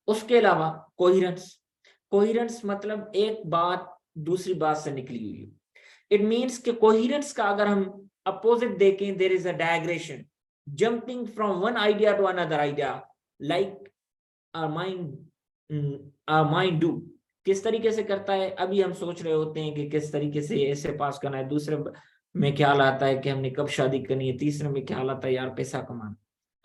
उसके अलावा कोहेरेंस, कोहेरेंस मतलब एक बात दूसरी बात से निकली हुई है। इट मींस के कोहेरेंस का अगर हम अपोजिट देखें, there is a digression jumping from one idea to another idea, like our mind do. किस तरीके से करता है, अभी हम सोच रहे होते हैं कि किस तरीके से ऐसे पास करना है, दूसरे में ख्याल आता है कि हमने कब शादी करनी है, तीसरे में ख्याल आता है यार पैसा कमाना,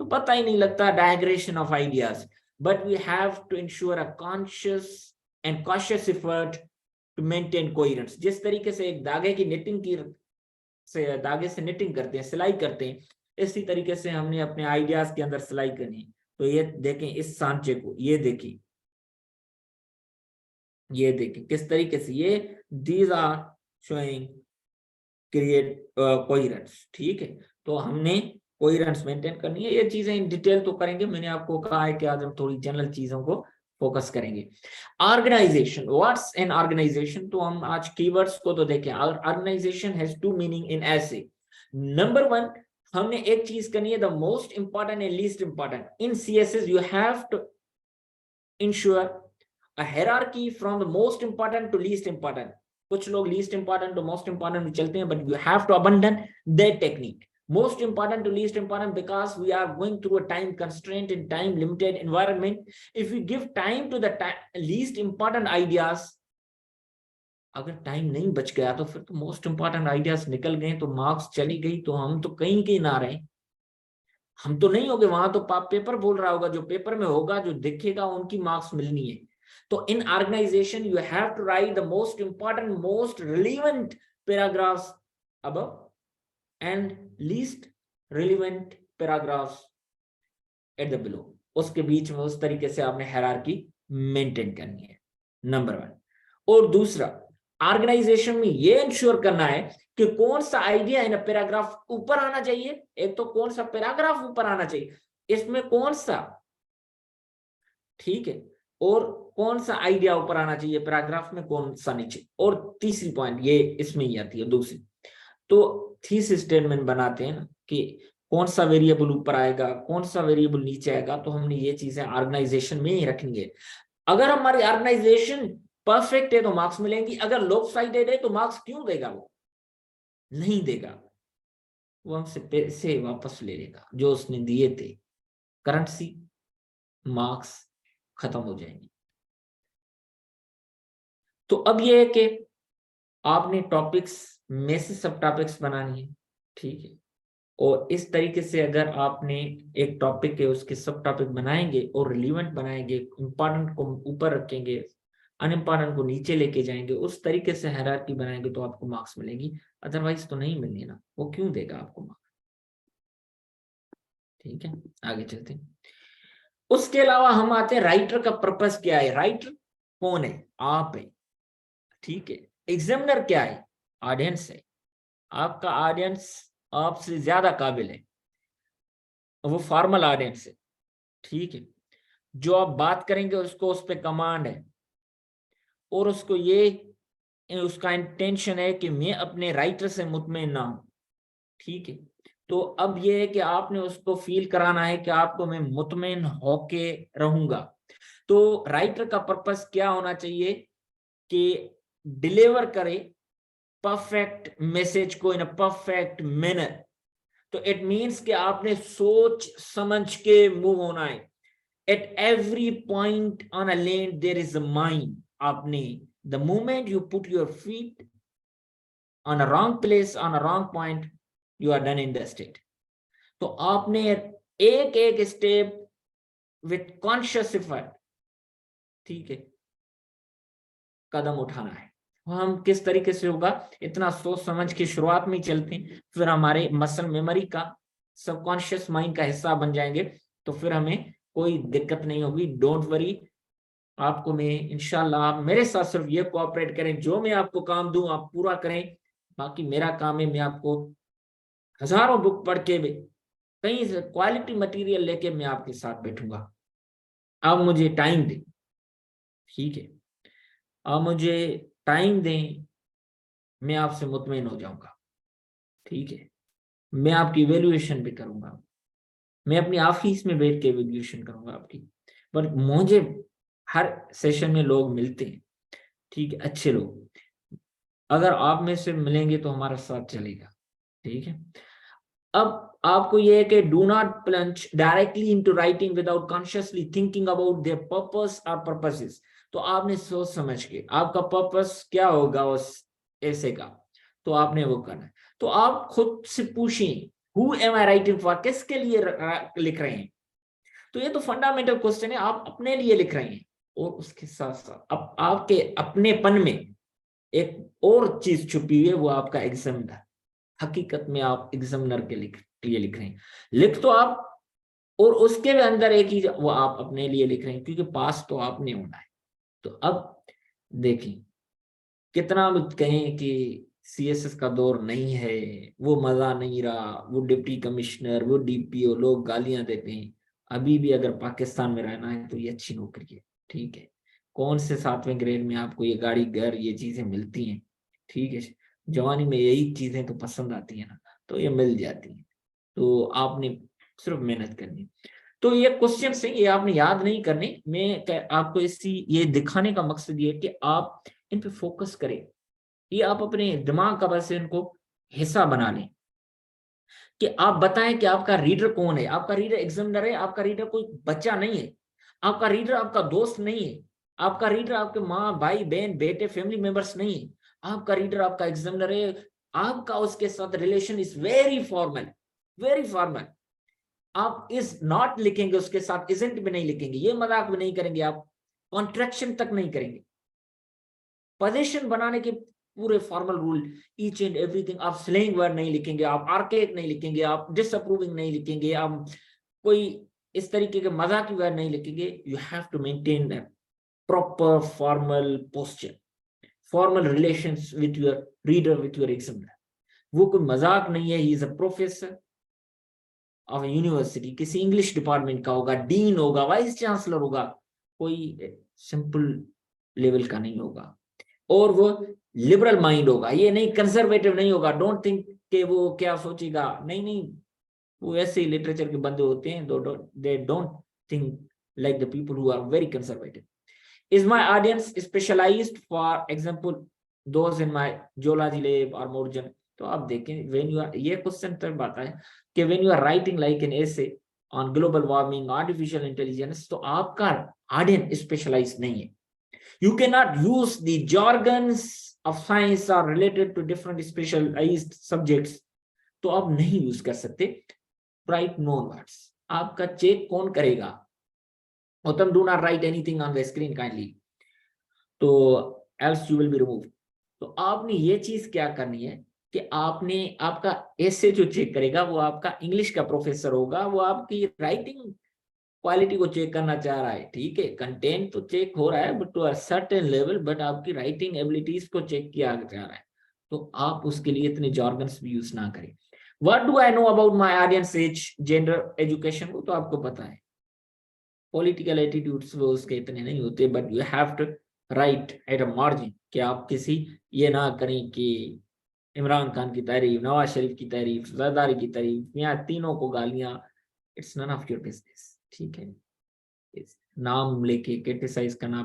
तो पता ही नहीं लगता digression of ideas. But we have to ensure a conscious and cautious effort to maintain coherence. जिस तरीके से एक धागे की निटिंग की से धागे से निटिंग करते हैं, सिलाई करते हैं, इसी तरीके से हमने अपने आइडियाज के अंदर सिलाई करनी है। तो ये देखें इस सांचे को, ये देखिए, ये देखें किस तरीके से ये these are showing create coherence. ठीक है, तो हमने कोहेरेंस मेंटेन करनी है। ये चीजें इन डिटेल तो करेंगे, मैंने आपको कहा है कि आज हम थोड़ी जनरल चीजों को फोकस करेंगे। ऑर्गेनाइजेशन, व्हाट्स एन ऑर्गेनाइजेशन, तो हम आज कीवर्ड्स को तो देखें। Organisation has two meaning in essay. Number one, हमने एक चीज करनी है, the most important and least important. In CSS you have to ensure a hierarchy from the most important to least important. कुछ लोग least important to most important में चलते हैं, but you have to abandon that technique, most important to least important, because we are going through a time constraint in time limited environment. If we give time to the least important ideas, अगर time नहीं बच गया तो फिर तो most important ideas निकल गए, तो मार्क्स चली गई, तो हम तो कहीं के ना रहे, हम तो नहीं होगे वहां, तो पेपर बोल रहा होगा, जो पेपर में होगा, जो दिखेगा, उनकी मार्क्स मिलनी है। तो in organisation you have to write the most important, most relevant paragraphs above and least relevant paragraphs at the below। उसके बीच में उस तरीके से आपने हायरार्की मेंटेन करनी है, नंबर वन। और दूसरा, ऑर्गेनाइजेशन में ये इंश्योर करना है कि कौन सा आइडिया इन पैराग्राफ ऊपर आना चाहिए, एक तो कौन सा पैराग्राफ ऊपर आना चाहिए, इसमें कौन सा, ठीक है, और कौन सा आइडिया ऊपर आना चाहिए पैराग्राफ में, कौन सा नीचे। और तीसरी पॉइंट ये इसमें ही आती है, दूसरी, तो थीसिस स्टेटमेंट बनाते हैं ना कि कौन सा वेरिएबल ऊपर आएगा, कौन सा वेरिएबल नीचे आएगा, तो हमने ये चीजें ऑर्गेनाइजेशन में ही रखनी है। अगर हमारी ऑर्गेनाइजेशन परफेक्ट है तो मार्क्स मिलेंगी, अगर लॉपसाइडेड है तो मार्क्स क्यों देगा, वो नहीं देगा, वो हमसे पैसे वापस ले लेगा जो उसने दिए थे, करेंसी, मार्क्स खत्म हो जाएंगे। तो अब ये है कि आपने टॉपिक्स में से सब टॉपिक्स बनानी है, ठीक है, और इस तरीके से अगर आपने एक टॉपिक के उसके सब टॉपिक बनाएंगे और रिलेवेंट बनाएंगे, इंपॉर्टेंट को ऊपर रखेंगे, अनइम्पॉर्टेंट को नीचे लेके जाएंगे, उस तरीके से हायरार्की बनाएंगे, तो आपको मार्क्स मिलेंगी, अदरवाइज तो नहीं मिलनी ना, वो क्यों देगा आपको मार्क्स। ठीक है, आगे चलते हैं। उसके अलावा हम आते हैं, राइटर का पर्पस क्या है। राइटर कौन है, आप है, ठीक है। एग्जामिनर क्या है, ऑडियंस है, आपका ऑडियंस आपसे ज्यादा काबिल है, वो फॉर्मल ऑडियंस है, ठीक है, जो आप बात करेंगे उसको उस पर कमांड है, और उसको ये उसका इंटेंशन है कि मैं अपने राइटर से मुतमईन ना हूं, ठीक है। तो अब ये है कि आपने उसको फील कराना है कि आपको मैं मुतमईन होके रहूंगा। तो राइटर का पर्पस क्या होना चाहिए कि डिलीवर करे परफेक्ट मैसेज को इन अ परफेक्ट मैनर। तो इट मीन्स कि आपने सोच समझ के मूव होना है। At every point on a land there is a mine. आपने the moment you put your feet on a wrong place, on a wrong point, you are done in the state. तो आपने एक एक step with conscious effort, ठीक है, कदम उठाना है। हम किस तरीके से होगा, इतना सोच समझ के शुरुआत में ही चलते हैं, फिर हमारे मसल मेमोरी का, सबकॉन्शियस माइंड का हिस्सा बन जाएंगे, तो फिर हमें कोई दिक्कत नहीं होगी। डोंट वरी, आपको मैं इंशाल्लाह, आप मेरे साथ सिर्फ ये कोऑपरेट करें, जो मैं आपको काम दूं आप पूरा करें, बाकी मेरा काम है, मैं आपको हजारों बुक पढ़ के कहीं से क्वालिटी मटेरियल लेके मैं आपके साथ बैठूंगा। आप मुझे टाइम दें, ठीक है, आप मुझे टाइम दें, मैं आपसे मुतमईन हो जाऊंगा, ठीक है, मैं आपकी वैल्यूएशन भी करूंगा, मैं अपनी ऑफिस में बैठ के वैल्यूएशन करूंगा आपकी। पर मुझे हर सेशन में लोग मिलते हैं, ठीक है, अच्छे लोग, अगर आप में से मिलेंगे तो हमारा साथ चलेगा, ठीक है। अब आपको यह है कि do not plunge directly into writing without consciously thinking about their purpose और पर्पसेस। तो आपने सोच समझ के, आपका पर्पस क्या होगा उस ऐसे का, तो आपने वो करना है। तो आप खुद से पूछें, who am I writing for, किसके लिए लिख रहे हैं। तो ये तो फंडामेंटल क्वेश्चन है, आप अपने लिए लिख रहे हैं। और उसके साथ साथ अब आपके अपनेपन में एक और चीज छुपी हुई है, वो आपका एग्जामिनर। हकीकत में आप एग्जामिनर के लिख, लिए लिख रहे हैं, लिख तो आप, और उसके भी अंदर एक ही वो आप अपने लिए लिख रहे हैं, क्योंकि पास तो आपने होना है। तो अब देखें, कितना भी कहें कि सीएसएस का दौर नहीं है, वो मजा नहीं रहा, वो डिप्टी कमिश्नर, वो डीपीओ, लोग गालियां देते हैं, अभी भी अगर पाकिस्तान में रहना है तो ये अच्छी नौकरी है, ठीक है। कौन से 7वें ग्रेड में आपको ये गाड़ी, घर, ये चीजें मिलती हैं, ठीक है। जवानी में यही चीजें तो पसंद आती है ना, तो ये मिल जाती है। तो आपने सिर्फ मेहनत करनी। तो ये क्वेश्चन है, ये आपने याद नहीं करने, मैं आपको इसी ये दिखाने का मकसद ये है कि आप इन पे फोकस करें, ये आप अपने दिमाग का बस इनको हिस्सा बना लें, कि आप बताएं कि आपका रीडर कौन है। आपका रीडर एग्जामिनर है, आपका रीडर कोई बच्चा नहीं है, आपका रीडर आपका दोस्त नहीं है, आपका रीडर आपके माँ, भाई, बहन, बेटे, फैमिली मेंबर्स नहीं है, आपका रीडर आपका एग्जामिनर है। आपका उसके साथ relation is very formal, very formal. आप इज नॉट लिखेंगे उसके साथ, इजंट भी नहीं लिखेंगे, ये मजाक भी नहीं करेंगे, आप कॉन्ट्रैक्शन तक नहीं करेंगे। पोजीशन बनाने के पूरे formal rule, each and everything. आप स्लैंग वर्ड नहीं लिखेंगे, आप आर्केक नहीं लिखेंगे, आप डिसअप्रूविंग नहीं लिखेंगे, आप कोई इस तरीके के मजाकी वर्ड नहीं लिखेंगे। You have to maintain that proper formal posture, formal relations with your reader, with your examiner. वो कोई मजाक नहीं है, he is a professor of university, किसी इंग्लिश डिपार्टमेंट का होगा, डीन होगा, वाइस चांसलर होगा, कोई सिंपल लेवल का नहीं होगा। और वो लिबरल माइंड होगा, ये नहीं कंजर्वेटिव नहीं होगा। डोंट थिंक कि वो क्या सोचेगा, नहीं नहीं, वो ऐसे ही लिटरेचर के बंदे होते हैं, they don't think like the people who are very conservative. Is my audience specialised, for example those in my geology lab और मोरजन। तो आप देखें, व्हेन यू आर, ये क्वेश्चन तब आता है कि when you are writing like an essay on global warming, artificial intelligence, तो आपका ऑडियंस स्पेशलाइज नहीं है। You cannot use the jargons of science are related to different specialized subjects. तो आप नहीं यूज कर सकते write known words. आपका चेक कौन करेगा? उत्तम, do not write anything on the screen kindly. तो else you will be removed. तो आपने ये चीज क्या करनी है कि आपने, आपका ऐसे जो चेक करेगा वो आपका इंग्लिश का प्रोफेसर होगा, वो आपकी राइटिंग क्वालिटी को चेक करना चाह रहा है, ठीक है। कंटेंट तो चेक हो रहा है but to a certain level, but आपकी राइटिंग एबिलिटीज को चेक किया जा रहा है। तो आप उसके लिए इतने जॉर्गन्स भी यूज ना करें। What do I know about my audience age, gender, education, को तो आपको पता है। पॉलिटिकल एटीट्यूड्स वो उसके इतने नहीं होते, but you have to write at a margin, कि आप किसी ये ना करें कि इमरान खान की तारीफ, नवाज शरीफ की तारीफ, जरदारी की तारीफ, यहाँ तीनों को गालियां। It's none of your business, ठीक है। नाम लेके क्रिटिसाइज करना,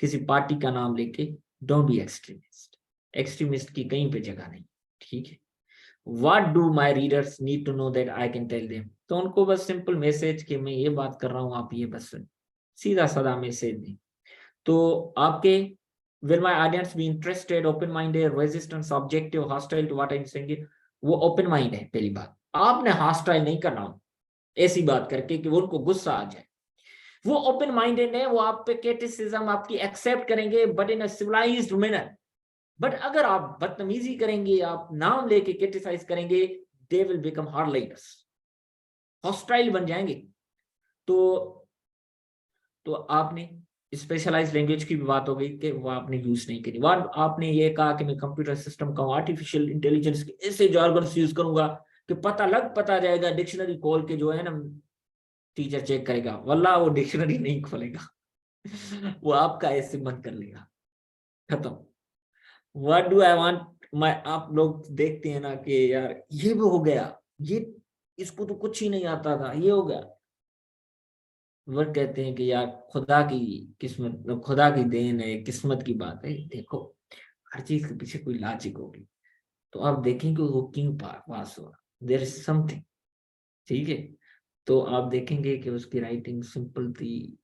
किसी पार्टी का नाम लेके, डोंट बी एक्सट्रीमिस्ट। एक्सट्रीमिस्ट की कहीं पे जगह नहीं, ठीक है। What do my readers need to know that I can tell them, तो उनको बस सिंपल मैसेज कि मैं ये बात कर रहा हूँ, आप ये बस सुन, सीधा साधा मैसेज दें। तो आपके will my audience be interested, open minded, resistant, subjective, hostile to what I'm saying, वो ओपन माइंड है। पहली बात, आपने हॉस्टाइल नहीं करना ऐसी बात करके कि वो उनको गुस्सा आ जाए। वो ओपन माइंडेड है, वो आप पे क्रिटिसिज्म आपकी एक्सेप्ट करेंगे, but in a civilised manner. But अगर आप बदतमीजी करेंगे, आप नाम लेके क्रिटिसाइज करेंगे, they will become hard likers, hostile बन जाएंगे। तो आपने स्पेशलाइज्ड लैंग्वेज की भी बात हो गई कि वो आपने यूज नहीं करी। आपने ये कहा कि मैं कंप्यूटर सिस्टम का आर्टिफिशियल इंटेलिजेंस के ऐसे जॉर्गन्स यूज करूंगा कि पता जाएगा, डिक्शनरी खोल के जो है ना टीचर चेक करेगा, वल्लाह वो डिक्शनरी नहीं खोलेगा वो आपका ऐसे बंद कर लेगा, खत्म। व्हाट डू आई वांट, मैं, आप लोग देखते हैं ना कि यार ये भी हो गया, ये इसको तो कुछ ही नहीं आता था, ये हो गया। वो कहते हैं कि यार खुदा की किस्मत, खुदा की देन है, किस्मत की बात है। देखो, हर चीज के पीछे कोई लॉजिक होगी। तो आप देखेंगे वो क्यों पास हुआ, देयर इज समथिंग, ठीक है। तो आप देखेंगे कि उसकी राइटिंग सिंपल थी,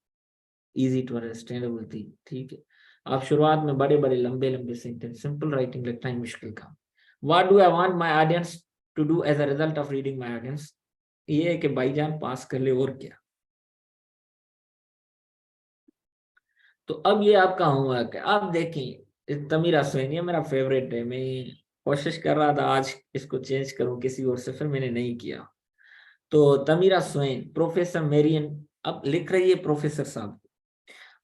इजी टू अंडरस्टैंडेबल थी, ठीक है। आप शुरुआत में बड़े बड़े लंबे लंबे सेंटेंस, सिंपल राइटिंग लगता है मुश्किल काम। What do I want my audience to do as a result of reading my audience, ये है कि भाईजान पास कर ले, और क्या। तो अब ये आपका होमवर्क है। आप देखें, तमीरा सुहेनी मेरा फेवरेट है, मैं कोशिश कर रहा था आज इसको चेंज करूं किसी और से, फिर मैंने नहीं किया। तो तमीरा स्वयं, प्रोफेसर मेरियन, अब लिख रही है प्रोफेसर साहब,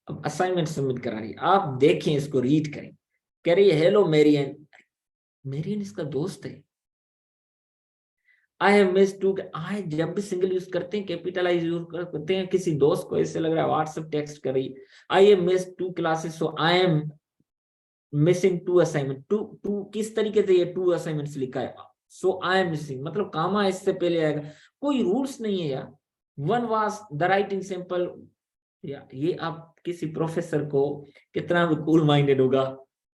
अब असाइनमेंट सबमिट करा रही है, आप देखें इसको, रीड करें। कह रही है हेलो मेरियन, मेरियन इसका दोस्त है। आई हैव मिस्ड टू, आई जब भी सिंगल यूज करते हैं, कैपिटलाइज यूज करते हैं किसी दोस्त को, ऐसे लग रहा है व्हाट्सएप टेक्स्ट कर रही है। I have missed 2 classes, so I am missing 2 assignment. To to किस तरीके से ये 2 असाइनमेंट्स लिखा है, सो आई एम मिसिंग, मतलब कामा इससे पहले आएगा। कोई रूल्स नहीं है यार। One was the writing simple, या ये आप किसी प्रोफेसर को कितना भी कूल माइंडेड होगा,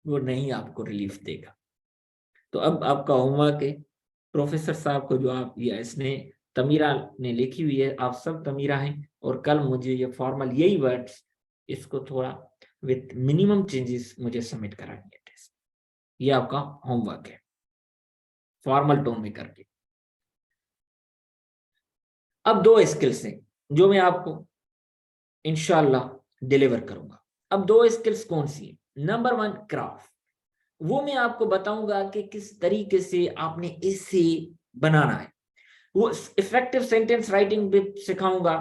वो नहीं आपको रिलीफ देगा। तो अब आपका होमवर्क है प्रोफेसर साहब को, जो आप, या इसने तमीरा ने लिखी हुई है, आप सब तमीरा हैं, और कल मुझे ये फॉर्मल यही वर्ड्स, इसको थोड़ा विथ मिनिमम चेंजेस मुझे सबमिट करानी है टेस्ट। ये आपका होमवर्क है, फॉर्मल टोन में करके। अब 2 स्किल्स हैं जो मैं आपको इंशाल्लाह डिलीवर करूंगा। अब 2 स्किल्स कौन सी है? नंबर 1 क्राफ्ट, वो मैं आपको बताऊंगा कि किस तरीके से आपने इसे बनाना है। वो इफेक्टिव सेंटेंस राइटिंग भी सिखाऊंगा,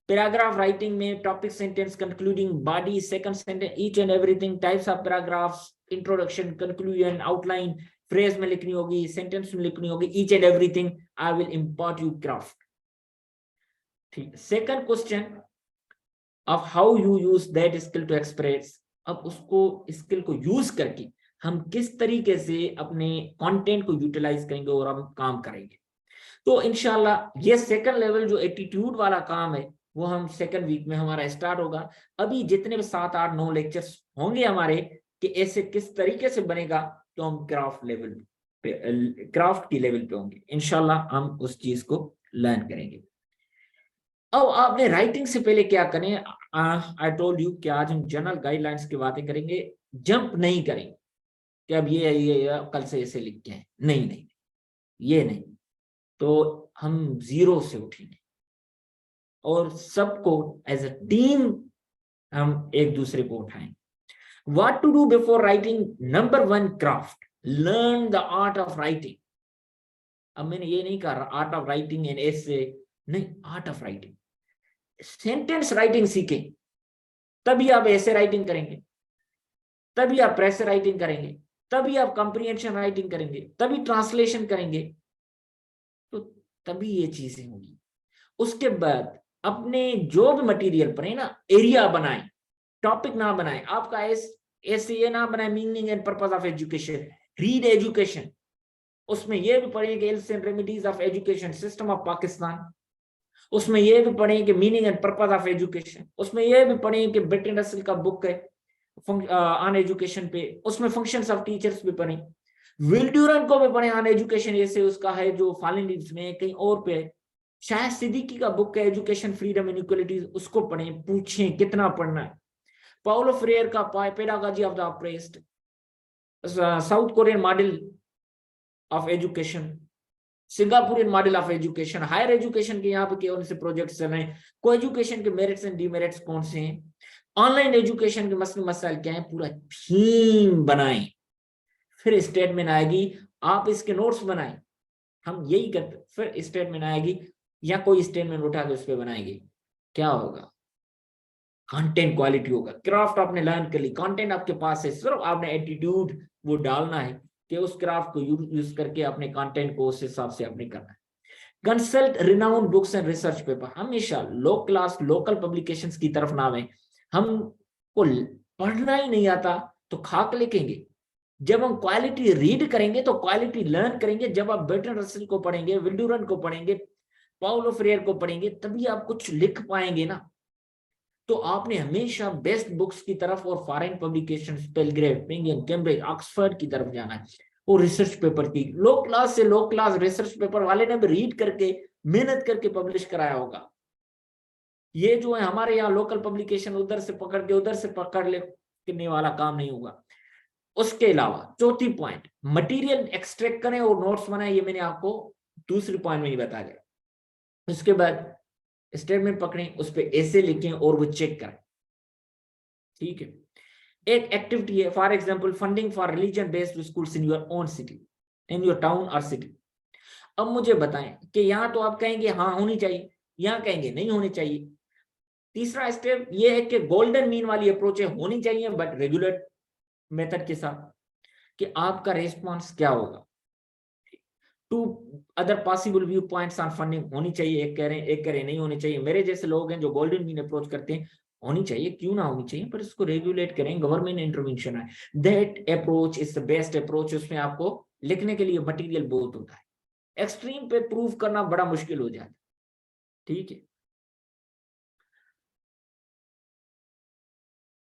पैराग्राफ राइटिंग में topic, sentence, concluding body, second sentence, each and everything, types of paragraphs, introduction, conclusion, outline, phrase में लिखनी होगी, सेंटेंस में लिखनी होगी, each and everything I will import you craft. ठीक, second question of how you use that skill to express, अब उसको, skill को यूज करके हम किस तरीके से अपने कंटेंट को यूटिलाइज करेंगे और हम काम करेंगे। तो इंशाल्लाह ये सेकंड लेवल जो एटीट्यूड वाला काम है, वो हम सेकंड वीक में हमारा स्टार्ट होगा। अभी जितने भी 7, 8, 9 लेक्चर्स होंगे हमारे, कि ऐसे किस तरीके से बनेगा, तो हम क्राफ्ट लेवल पे, क्राफ्ट की लेवल पे होंगे इंशाल्लाह, हम उस चीज को लर्न करेंगे। अब आपने राइटिंग से पहले क्या करें, आई टोल्ड यू कि आज हम जनरल गाइडलाइंस की बातें करेंगे, जंप नहीं करेंगे कि अब ये कल से ऐसे लिख के हैं, नहीं नहीं, ये नहीं। तो हम 0 से उठेंगे और सबको एज अ टीम हम एक दूसरे को उठाएंगे। What to do before writing? Number 1 craft, learn the art of writing. अब मैंने ये नहीं कहा आर्ट ऑफ राइटिंग एंड ऐसे, नहीं, art of writing, sentence writing सीखें, तभी आप ऐसे राइटिंग करेंगे, तभी आप प्रेस राइटिंग करेंगे, तभी आप कॉम्प्रिहेंशन राइटिंग करेंगे, तभी ट्रांसलेशन करेंगे, तो तभी ये चीजें होंगी। उसके बाद अपने जो भी मटेरियल पढ़े ना, एरिया बनाएं, टॉपिक ना बनाएं। आपका ऐसे ये ना बनाए meaning and purpose of education, read education, उसमें ये भी पढ़ेंगे else and remedies of education system of Pakistan, उसमें ये भी पढ़ें कि meaning and purpose of education, उसमें ये भी पढ़ें कि ब्रिटेन रसल का बुक है ऑन एजुकेशन पे, उसमें फंक्शंस ऑफ टीचर्स भी पढ़ें, विल ड्यूरेंट को भी पढ़ें ऑन एजुकेशन, ऐसे उसका है जो फॉलिन लीव्स में कहीं और पे, शायद सिद्दीकी का बुक है एजुकेशन फ्रीडम एंड इक्वलिटीज, उसको पढ़ें, पूछें कितना पढ़ना है। पाउलो फ्रेयर का pedagogy of the oppressed, South Korean model of education, Singaporean model of education, higher education के यहाँ पे कौन से प्रोजेक्ट्स चल रहे हैं, को एजुकेशन के मेरिट्स एंड डीमेरिट्स कौन से हैं, ऑनलाइन एजुकेशन के मसले मसाइल क्या है, पूरा थीम बनाएं। फिर स्टेटमेंट आएगी, आप इसके नोट्स बनाएं, हम यही करते, फिर स्टेटमेंट आएगी या कोई स्टेटमेंट उठा के उस पर बनाएंगे, क्या होगा, कंटेंट क्वालिटी होगा। क्राफ्ट आपने लर्न कर ली, कंटेंट आपके पास है, सिर्फ आपने एटीट्यूड वो डालना है कि उस क्राफ्ट को यूज करके अपने कंटेंट को उस हिसाब से आपने करना है। Consult renowned books and research paper, हमेशा लो क्लास लोकल पब्लिकेशंस की तरफ ना आए। हमको पढ़ना ही नहीं आता तो खाक लिखेंगे। जब हम क्वालिटी रीड करेंगे तो क्वालिटी लर्न करेंगे। जब आप बर्टन रसल को पढ़ेंगे, विल ड्यूरेंट को पढ़ेंगे, पाउलो फ्रेयर को पढ़ेंगे, तभी आप कुछ लिख पाएंगे ना। तो आपने हमेशा बेस्ट बुक्स की तरफ और फॉरेन पब्लिकेशंस, पेलग्रेव, पिंगियन, कैम्ब्रिज, ऑक्सफोर्ड की तरफ जाना है। और रिसर्च पेपर की लो क्लास से लो क्लास रिसर्च पेपर वाले ने भी रीड करके मेहनत करके पब्लिश कराया होगा। ये जो है हमारे यहाँ लोकल पब्लिकेशन उधर से पकड़ के उधर से पकड़ लेने वाला काम नहीं होगा। उसके अलावा चौथी पॉइंट, मटेरियल एक्सट्रैक्ट करें और नोट्स बनाए, ये मैंने आपको दूसरी पॉइंट में ही बता दिया। उसके बाद स्टेटमेंट पकड़ें, उस पर ऐसे लिखें और वो चेक करें, ठीक है। एक एक्टिविटी है, for example funding for religion based schools in your own city, in your town और सिटी। अब मुझे बताएं कि यहाँ तो आप कहेंगे हाँ होनी चाहिए, यहाँ कहेंगे नहीं होनी चाहिए। तीसरा स्टेप ये है कि गोल्डन मीन वाली अप्रोच है, होनी चाहिए बट रेगुलर मेथड के साथ, कि आपका रेस्पॉन्स क्या होगा। Two other possible view points on funding, होनी चाहिए, एक कह रहे हैं, एक कह रहे नहीं होनी चाहिए। मेरे जैसे लोग हैं जो गोल्डन मीन अप्रोच करते हैं, होनी चाहिए, क्यों ना होनी चाहिए, पर इसको रेगुलेट करें, गवर्नमेंट इंटरवेंशन है। That approach is the best approach. उसमें आपको लिखने के लिए मटेरियल बहुत होता है, एक्सट्रीम पे प्रूव करना बड़ा मुश्किल हो जाता है। ठीक है,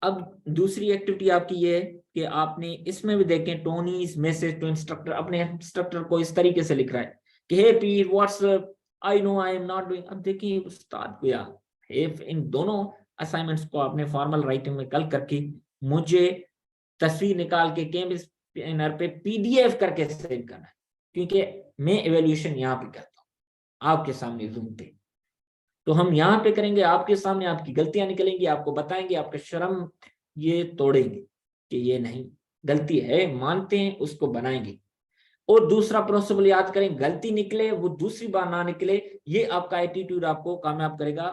अब दूसरी एक्टिविटी आपकी ये है कि आपने इसमें भी देखें, टोनी मैसेज टू इंस्ट्रक्टर, अपने इंस्ट्रक्टर को इस तरीके से लिख रहा है कि हे पीर WhatsApp, I know I am not doing. अब देखिए उस्ताद को यार, इन दोनों असाइनमेंट्स को आपने फॉर्मल राइटिंग में कल करके मुझे तस्वीर निकाल के कैमरे स्कैनर पे पीडीएफ करके सेंड करना है, क्योंकि मैं एवेल्यूएशन यहाँ पे करता हूँ आपके सामने जूम पे। तो हम यहाँ पे करेंगे आपके सामने, आपकी गलतियां निकलेंगी, आपको बताएंगे, आपका शर्म ये तोड़ेंगे कि ये नहीं, गलती है मानते हैं, उसको बनाएंगे। और दूसरा प्रिंसिपल याद करें, गलती निकले वो दूसरी बार ना निकले, ये आपका एटीट्यूड आपको कामयाब करेगा।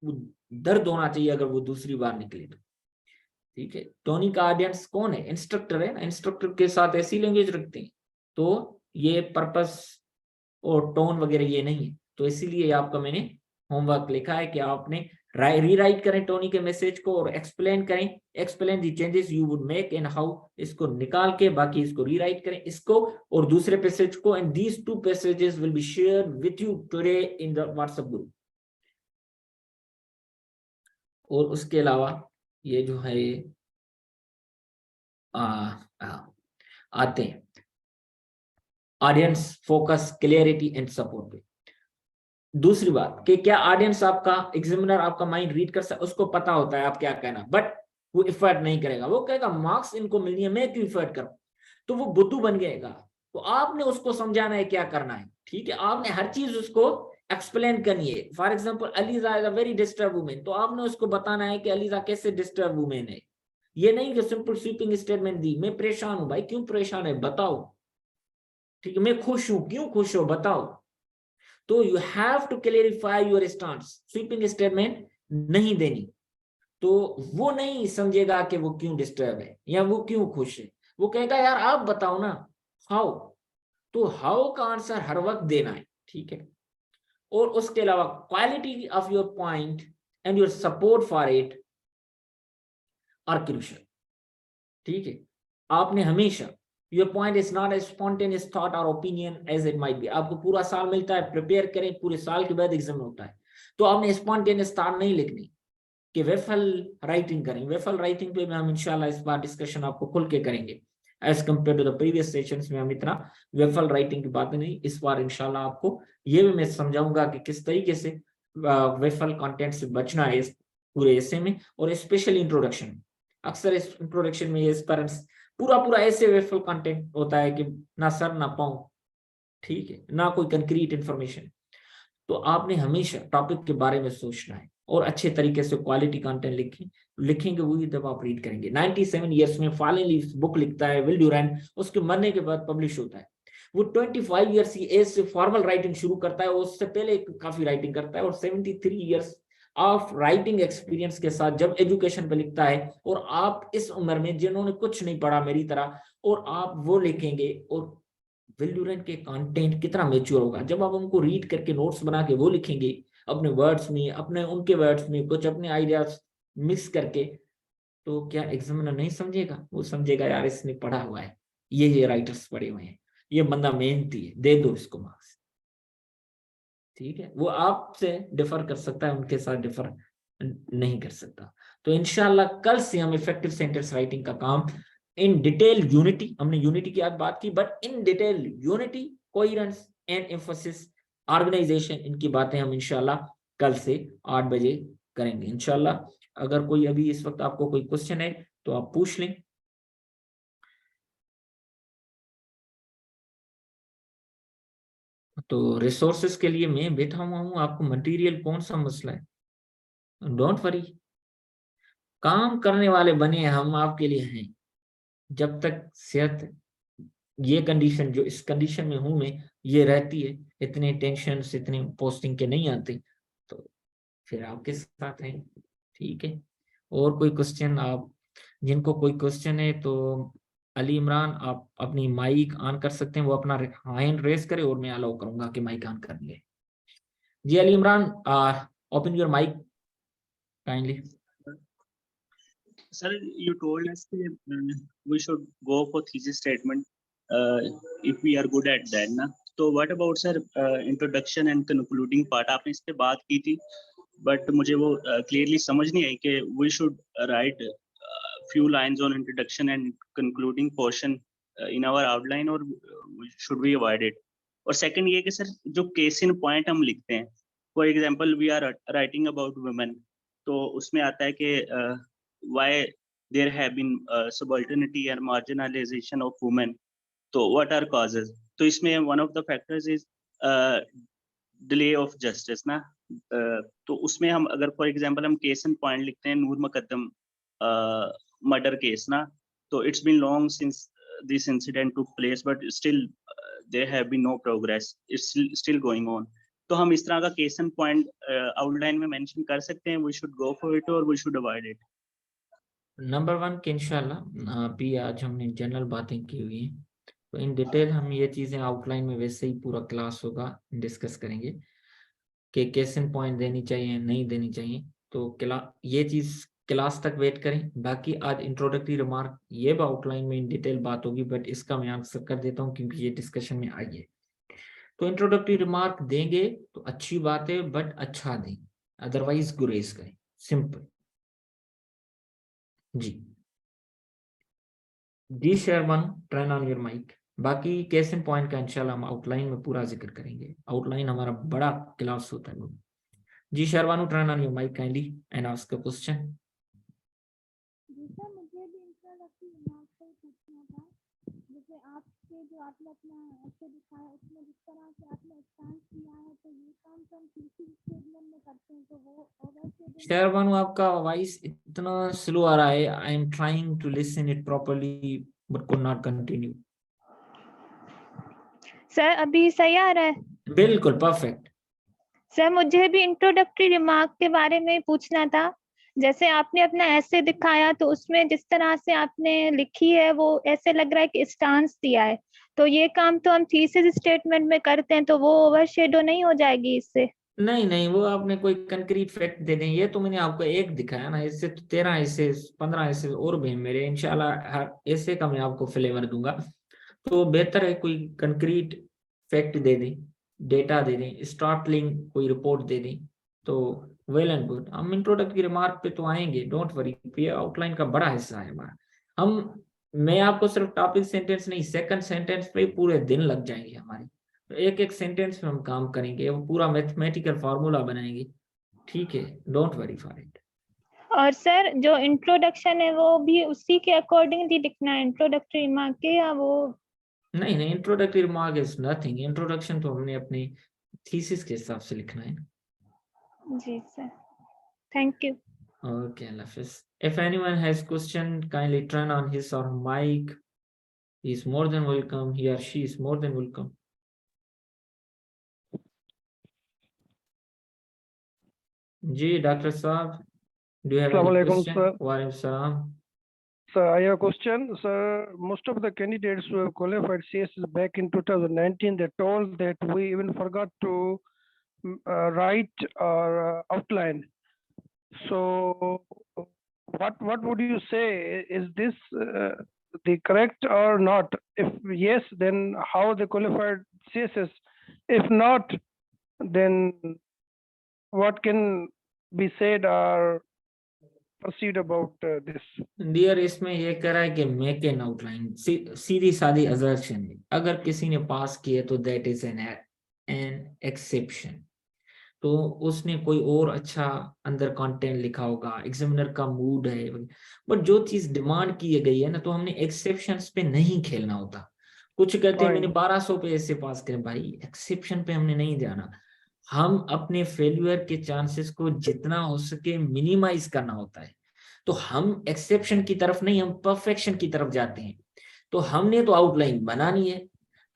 वो दर्द होना चाहिए अगर वो दूसरी बार निकले तो। ठीक है, टोनी का ऑडियंस कौन है? इंस्ट्रक्टर है ना, इंस्ट्रक्टर के साथ ऐसी लैंग्वेज रखते हैं, तो ये पर्पस और टोन वगैरह ये नहीं है। तो इसीलिए आपका मैंने होमवर्क लिखा है कि आपने रीराइट करें टोनी के मैसेज को और एक्सप्लेन करें, explain the changes you would make and how, इसको निकाल के बाकी इसको रीराइट करें इसको और दूसरे पैसेज को, and these two passages will be shared with you today in the WhatsApp group. और उसके अलावा ये जो है आते हैं audience focus, clarity and support पे। दूसरी बात कि क्या ऑडियंस आपका, एग्जामिनर आपका माइंड रीड कर सकता, उसको पता होता है आप क्या कहना, बट वो इफर्ट नहीं करेगा, वो कहेगा मार्क्स इनको मिलनी है, मैं क्यों इफर्ट करूं, तो वो बुद्धू बन गएगा। तो आपने उसको समझाना है क्या करना है। ठीक है, आपने हर चीज उसको एक्सप्लेन करनी है। For example ELISA is a very disturb women, तो आपने उसको बताना है कि अलीजा कैसे डिस्टर्ब वुमेन है। ये नहीं कि सिंपल स्वीपिंग स्टेटमेंट दी, मैं परेशान हूं। भाई क्यों परेशान है बताओ। ठीक है, मैं खुश हूं, क्यों खुश हो बताओ। तो you have to clarify your stance. Sweeping statement नहीं देनी, तो वो नहीं समझेगा कि वो क्यों डिस्टर्ब है या वो क्यों खुश है, वो कहेगा यार आप बताओ ना हाउ। तो हाउ का आंसर हर वक्त देना है। ठीक है, और उसके अलावा quality of your point and your support for it are crucial. ठीक है, आपने हमेशा, your point is not a spontaneous thought और opinion as it might be. आपको पूरा साल मिलता है, प्रिपेयर करें, पूरे साल के बाद एग्जाम होता है, तो आपने स्पॉन्टेनियस थॉट नहीं लिखनी कि वेफल राइटिंग करें। वेफल राइटिंग पे हम इंशाल्लाह इस बार डिस्कशन आपको खुल के करेंगे, as compared to the previous sessions में हम इतना वेफल राइटिंग की बातें नहीं। इस बार इंशाल्लाह आपको ये भी मैं समझाऊंगा कि किस तरीके से वेफल कंटेंट से बचना है इस पूरे ऐसे में, और स्पेशली इंट्रोडक्शन। अक्सर इस इंट्रोडक्शन में इस पर पूरा पूरा ऐसे वेफल कंटेंट होता है कि ना सर ना पाऊं। ठीक है, ना कोई कंक्रीट इंफॉर्मेशन। तो आपने हमेशा टॉपिक के बारे में सोचना है और अच्छे तरीके से क्वालिटी कंटेंट लिखेंगे वही जब आप रीड करेंगे। 97 ईयर्स में फॉलन लीव्स बुक लिखता है विल ड्यूरेंट, उसके मरने के बाद पब्लिश होता है। वो 25 ईयर्स की एज से फॉर्मल राइटिंग शुरू करता है, उससे पहले काफी राइटिंग करता है, और 73 ईयर्स ऑफ राइटिंग एक्सपीरियंस के साथ जब एजुकेशन पे लिखता है, और आप इस उम्र में जिन्होंने कुछ नहीं पढ़ा मेरी तरह, और आप वो लिखेंगे, और विल ड्यूरेंट के कंटेंट कितना मेच्योर होगा जब आप उनको रीड करके नोट्स बना के वो लिखेंगे अपने वर्ड्स में, अपने उनके वर्ड्स में कुछ अपने आइडियाज मिक्स करके। तो क्या एग्जामिनर नहीं समझेगा? वो समझेगा यार इसने पढ़ा हुआ है, ये राइटर्स पढ़े हुए हैं, ये बंदा मेहनती है, दे दो इसको मार्क्स। ठीक है, वो आपसे डिफर कर सकता है, उनके साथ डिफर नहीं कर सकता। तो इंशाल्लाह कल से हम इफेक्टिव सेंटेंस राइटिंग का काम इन डिटेल, यूनिटी, हमने यूनिटी की आज बात की, but in detail unity, coherence and emphasis, organisation, इनकी बातें हम इंशाल्लाह कल से 8 बजे करेंगे इंशाल्लाह। अगर कोई अभी इस वक्त आपको कोई क्वेश्चन है तो आप पूछ लें। तो रिसोर्सेज के लिए मैं बैठा हुआ हूँ, आपको मटेरियल कौन सा मसला है, डोंट वरी, काम करने वाले बने हम आपके लिए हैं। जब तक सेहत, ये कंडीशन जो इस कंडीशन में हूं मैं, ये रहती है, इतने टेंशन इतने पोस्टिंग के नहीं आते, तो फिर आपके साथ हैं। ठीक है, और कोई क्वेश्चन? आप जिनको कोई क्वेश्चन है तो अली इमरान आप अपनी माइक ऑन कर सकते हैं, वो अपना हैंड रेस करे और मैं अलाउ करूंगा कि माइक ऑन कर ले। जी Ali Imran, open your mike kindly. Sir, you told us that we should go for thesis statement if we are good at that, ना? तो what about sir introduction and concluding part? आपने इस पे बात की थी, but मुझे वो clearly समझ नहीं आई कि we should write few lines on introduction and concluding portion in our outline or should we avoid it? और second ये कि sir जो case in point हम लिखते हैं, for example we are writing about women, तो उसमें आता है कि why there have been subalternity and marginalization of women. So what are causes? तो इसमें one of the factors is delay of justice ना. तो उसमें हम अगर for example हम case and point लिखते हैं नूर मुकद्दम murder case ना, तो it's been long since this incident took place but still there have been no progress. It's still going on. तो हम इस तरह का case and point outline में mention कर सकते हैं. We should go for it or we should avoid it. Number 1 के इंशाल्लाह अभी आज हमने जनरल बातें की हुई हैं, तो इन डिटेल हम ये चीजें आउटलाइन में वैसे ही पूरा क्लास होगा डिस्कस करेंगे कि केस इन पॉइंट देनी चाहिए नहीं देनी चाहिए, तो ये चीज क्लास तक वेट करें। बाकी आज इंट्रोडक्टरी रिमार्क ये भी आउटलाइन में इन डिटेल बात होगी, बट इसका मैं आंसर कर देता हूँ क्योंकि ये डिस्कशन में आई है। तो इंट्रोडक्टरी रिमार्क देंगे तो अच्छी बात है, बट अच्छा दें, अदरवाइज गुरेज करें, सिंपल। जी Sharman, turn on your mic. बाकी केस इन पॉइंट का इंशाल्लाह हम आउटलाइन में पूरा जिक्र करेंगे, आउटलाइन हमारा बड़ा क्लास होता है। जी Sharvanu, turn on your mike kindly and ask a question. जी सर, मुझे भी इंट्रोडक्टरी रिमार्क पर पूछना था। जैसे आपके जो आपने अपना ऐसे दिखाया उसमें जिस तरह से आपने स्टांस किया है, तो ये काम तो हम तीसरी स्टेटमेंट में करते हैं, तो वो ओवर शर्वानु आपका वॉइस इतना स्लो आ रहा है, I am trying to listen it properly but could not continue. Sir अभी सही आ रहा है? बिल्कुल परफेक्ट। सर मुझे भी इंट्रोडक्टरी रिमार्क के बारे में पूछना था। जैसे आपने अपना ऐसे दिखाया तो उसमें जिस तरह से आपने लिखी है वो ऐसे लग रहा है कि स्टांस दिया है, तो ये काम तो हम थीसिस स्टेटमेंट में करते हैं, तो वो ओवरशैडो नहीं हो जाएगी इससे? नहीं नहीं, वो आपने कोई कंक्रीट फैक्ट दे दें, ये तो मैंने आपको एक दिखाया ना, इससे तो 13 ऐसे 15 ऐसे और भी मेरे, इंशाल्लाह हर ऐसे का मैं आपको फ्लेवर दूंगा। तो बेहतर है कोई कंक्रीट फैक्ट दे दें, डेटा दे दें, स्टार्टलिंग कोई रिपोर्ट दे दें, तो वेल एंड गुड। हम इंट्रोडक्टरी रिमार्क पे तो आएंगे, डोंट वरी, ये आउटलाइन का बड़ा हिस्सा है हमारा। मैं आपको सिर्फ टॉपिक सेंटेंस नहीं, सेकंड सेंटेंस पे पूरे दिन लग जाएंगे हमारे, तो एक एक सेंटेंस पे हम काम करेंगे, वो पूरा मैथमेटिकल फार्मूला बनाएंगे। ठीक है, डोंट वरी फॉर इट। और सर जो इंट्रोडक्शन है वो भी उसी के अकॉर्डिंग ही लिखना है इंट्रोडक्टरी रिमार्क के, या वो? नहीं नहीं, introductory remark is nothing, introduction तो हमने अपनी थीसिस के हिसाब से लिखना है। जी sir, thank you. Okay, Hafiz. If anyone has question, kindly turn on his or her mic. He is more than welcome. He or she is more than welcome. जी डॉक्टर साहब, do you have any question? Walaikum salam. Sir, I have a question. Sir, most of the candidates who have qualified CSS back in 2019, they told that we even forgot to write our outline. So, what would you say? Is this the correct or not? If yes, then how they qualified CSS? If not, then what can be said or proceed about this? Dear, इसमें ये कह रहा है कि make an outline, सीधी सादी अजर्शन है, अगर किसी ने पास किया तो दैट इज एन एक्सेप्शन, तो उसने कोई और अच्छा अंदर कंटेंट लिखा होगा, एग्जामिनर का मूड है, बट जो चीज डिमांड की गई है ना, तो हमने एक्सेप्शंस पे नहीं खेलना होता। कुछ कहते हैं मैंने 1200 पे ऐसे पास करे, भाई एक्सेप्शन पे हमने नहीं जाना, हम अपने फेल्यूर के चांसेस को जितना हो सके मिनिमाइज करना होता है, तो हम एक्सेप्शन की तरफ नहीं, हम परफेक्शन की तरफ जाते हैं। तो हमने तो आउटलाइन बनानी है,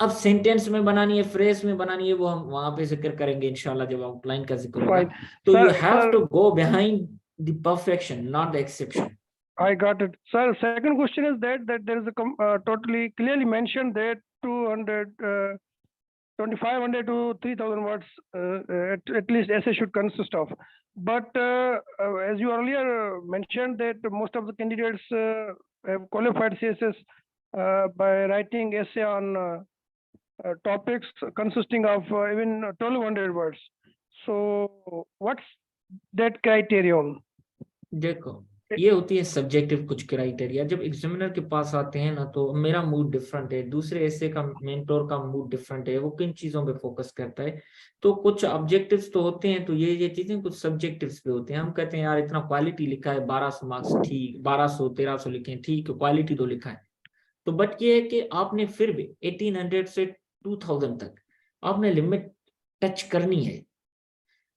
अब सेंटेंस में बनानी है, फ्रेज में बनानी है, वो हम वहां पे जिक्र करेंगे इंशाल्लाह जब आउटलाइन का जिक्र होगा। Fine. तो Sir, you have sir, to go behind the perfection, not the exception. I got it. Sir, second question is that there is a totally clearly mentioned that 2,500 to 3,000 words at least essay should consist of. But as you earlier mentioned that most of the candidates have qualified CSS by writing essay on topics consisting of even 1,200 words. So what's that criterion? देखो ये होती है subjective कुछ criteria. जब examiner के पास आते हैं ना, तो मेरा मूड डिफरेंट है, दूसरे ऐसे का मेंटोर का मूड डिफरेंट है, वो किन चीजों पे फोकस करता है। तो कुछ ऑब्जेक्टिव्स तो होते हैं, तो ये चीजें कुछ सब्जेक्टिव्स पे होते हैं। हम कहते हैं यार इतना क्वालिटी लिखा है, 1200 मार्क्स, ठीक, 1200 1300 लिखे हैं, ठीक है, क्वालिटी तो लिखा है। तो बट ये है कि आपने फिर भी 1800 से 2000 तक आपने लिमिट टच करनी है।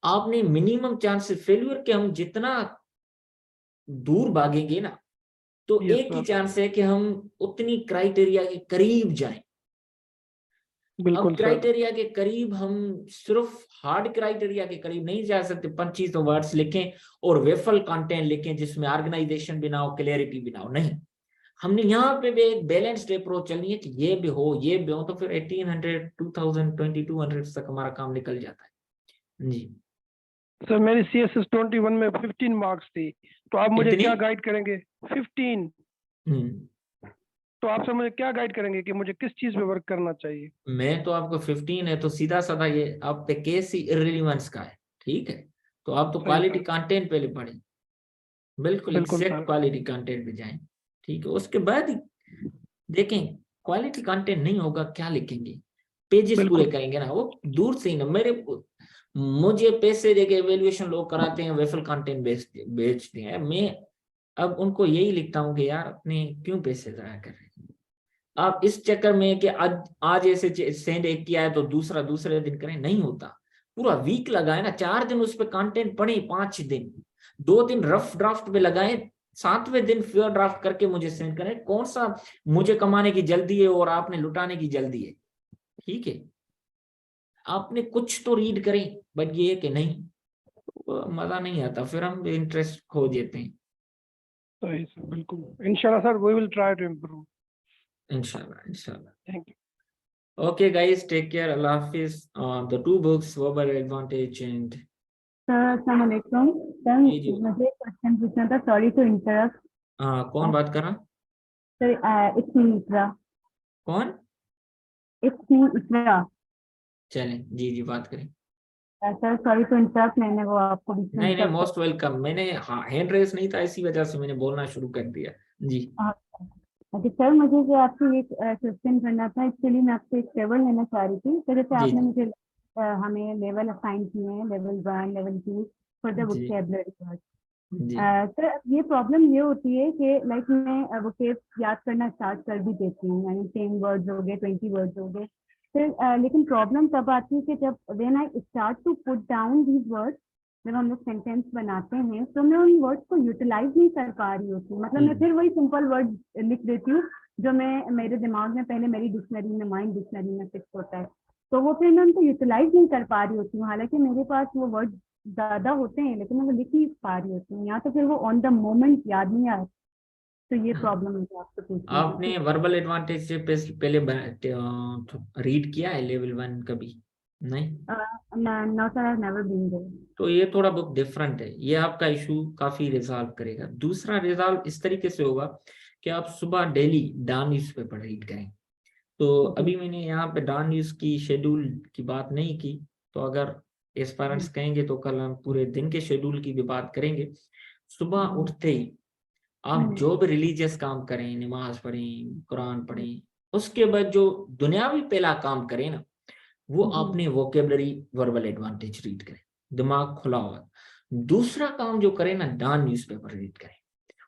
आपने मिनिमम चांस फेल्यूर के हम जितना दूर भागेंगे ना, तो Yes, एक ही sir. चांस है कि हम उतनी क्राइटेरिया के करीब जाएं। अब बिल्कुल सर। क्राइटेरिया के करीब हम सिर्फ हार्ड क्राइटेरिया के करीब नहीं जा सकते। 25 वर्ड्स लिखें और वेफल कंटेंट लिखें जिसमें ऑर्गेनाइजेशन भी ना हो, क्लैरिटी भी ना हो, नहीं। हमने यहाँ पे भी एक बैलेंस्ड अप्रोच चलनी है कि ये भी हो, ये भी हो, तो फिर 1800 2000 2200 तक हमारा काम निकल जाता है जी। सर मेरी CSS 21 में 15 मार्क्स थी, तो आप मुझे कितनी? क्या गाइड करेंगे? 15। हम्म। तो आप सर मुझे क्या गाइड करेंगे कि मुझे किस चीज पे वर्क करना चाहिए? मैं तो आपको 15 है तो सीधा साधा ये आप पे केस ही इररिलेवेंस का है, ठीक है। तो आप तो सही क्वालिटी सर। कंटेंट पहले पढ़ें, बिल्कुल बिल्कुल एग्जैक्ट सर। क्वालिटी कंटेंट पे जाएं, ठीक है। उसके बाद ही देखें क्वालिटी कंटेंट नहीं होगा क्या लिखेंगे, पेजेस पूरे बिल्कुल। करेंगे ना, वो दूर से ही ना। मुझे पैसे देके एवेल्युएशन लोग कराते हैं, वेफल कंटेंट बेचते हैं, मैं अब उनको यही लिखता हूँ कि यार अपने क्यों पैसे जाया कर रहे हैं आप इस चक्कर में कि आज ऐसे सेंड एक किया है तो दूसरा दूसरे दिन करें, नहीं होता। पूरा वीक लगाए ना, 4 दिन उस पर कंटेंट पढ़े, 5 दिन, 2 दिन रफ ड्राफ्ट पे लगाए, 7वें दिन फेयर ड्राफ्ट करके मुझे सेंड करें। कौन सा मुझे कमाने की जल्दी है और आपने लुटाने की जल्दी है, ठीक है। आपने कुछ तो रीड करें, बट ये है कि नहीं, तो मजा नहीं आता, फिर हम इंटरेस्ट खो देते हैं। सही सर, बिल्कुल। इंशाल्लाह sir, we will try to improve. इंशाल्लाह इंशाल्लाह। Thank you. Okay guys, take care. Allah Hafiz. The 2 books, Verbal Advantage and sir अस्सलाम वालेकुम। सर जी जी। मुझे क्वेश्चन पूछना था, सॉरी टू इंटरप्ट। कौन बात कर रहा? सर इट्स मी इकरा। कौन? इट्स मी इकरा। चलें जी जी, बात करें। सर सॉरी टू इंटरप्ट, मैंने वो आपको बीच में नहीं नहीं, interrupt मोस्ट वेलकम। मैंने हैंड रेस नहीं था, इसी वजह से मैंने बोलना शुरू कर दिया जी। अच्छा सर, मुझे जो आपसे एक क्वेश्चन करना था, एक्चुअली मैं आपसे एक लेवल लेना चाह रही थी। तो जैसे जी आपने जी मुझे हमें लेवल असाइन किए हैं, लेवल 1 लेवल 2 फॉर द जी वोकैबुलरी वर्ड। जी सर ये प्रॉब्लम ये होती है कि लाइक मैं वोकैब याद करना स्टार्ट कर भी देती हूँ, यानी 10 वर्ड्स हो गए, 20 वर्ड्स हो गए। फिर लेकिन प्रॉब्लम तब आती है कि जब when I start to put down these words, जब हम लोग सेंटेंस बनाते हैं तो मैं उन वर्ड्स को यूटिलाइज नहीं कर पा रही होती। मतलब मैं फिर वही सिंपल वर्ड लिख देती हूँ जो मैं मेरे दिमाग में पहले मेरी डिक्शनरी में, माइंड डिक्शनरी में फिक्स होता है, तो वो फिर मैं उनको यूटिलाइज नहीं कर पा रही होती हूँ। हालांकि मेरे पास वो वर्ड ज्यादा होते हैं लेकिन मैं वो लिख नहीं पा रही होती हूँ, या तो फिर वो ऑन द मोमेंट याद नहीं आ। तो ये प्रॉब्लम मुझे आपसे पूछनी आपने वर्बल एडवांटेज से पहले रीड किया है लेवल 1 कभी? नहीं? No sir, I never been there. तो ये थोड़ा बहुत डिफरेंट है, ये आपका इशू काफी रिजॉल्व करेगा। दूसरा रिजॉल्व इस तरीके से होगा कि आप सुबह डेली डॉन न्यूज़पेपर रीड करें। तो अभी मैंने यहाँ पे डॉन न्यूज़ की शेड्यूल की बात नहीं की, तो अगर एस्पायरेंट्स कहेंगे तो कल हम पूरे दिन के शेड्यूल की भी बात करेंगे। सुबह उठते ही आप जो भी रिलीजियस काम करें, नमाज पढ़ें, कुरान पढ़ें, उसके बाद जो दुनियावी पहला काम करें ना, वो आपने वोकेबलरी वर्बल एडवांटेज रीड करें, दिमाग खुला हुआ। दूसरा काम जो करें ना, डॉन न्यूज़पेपर रीड करें,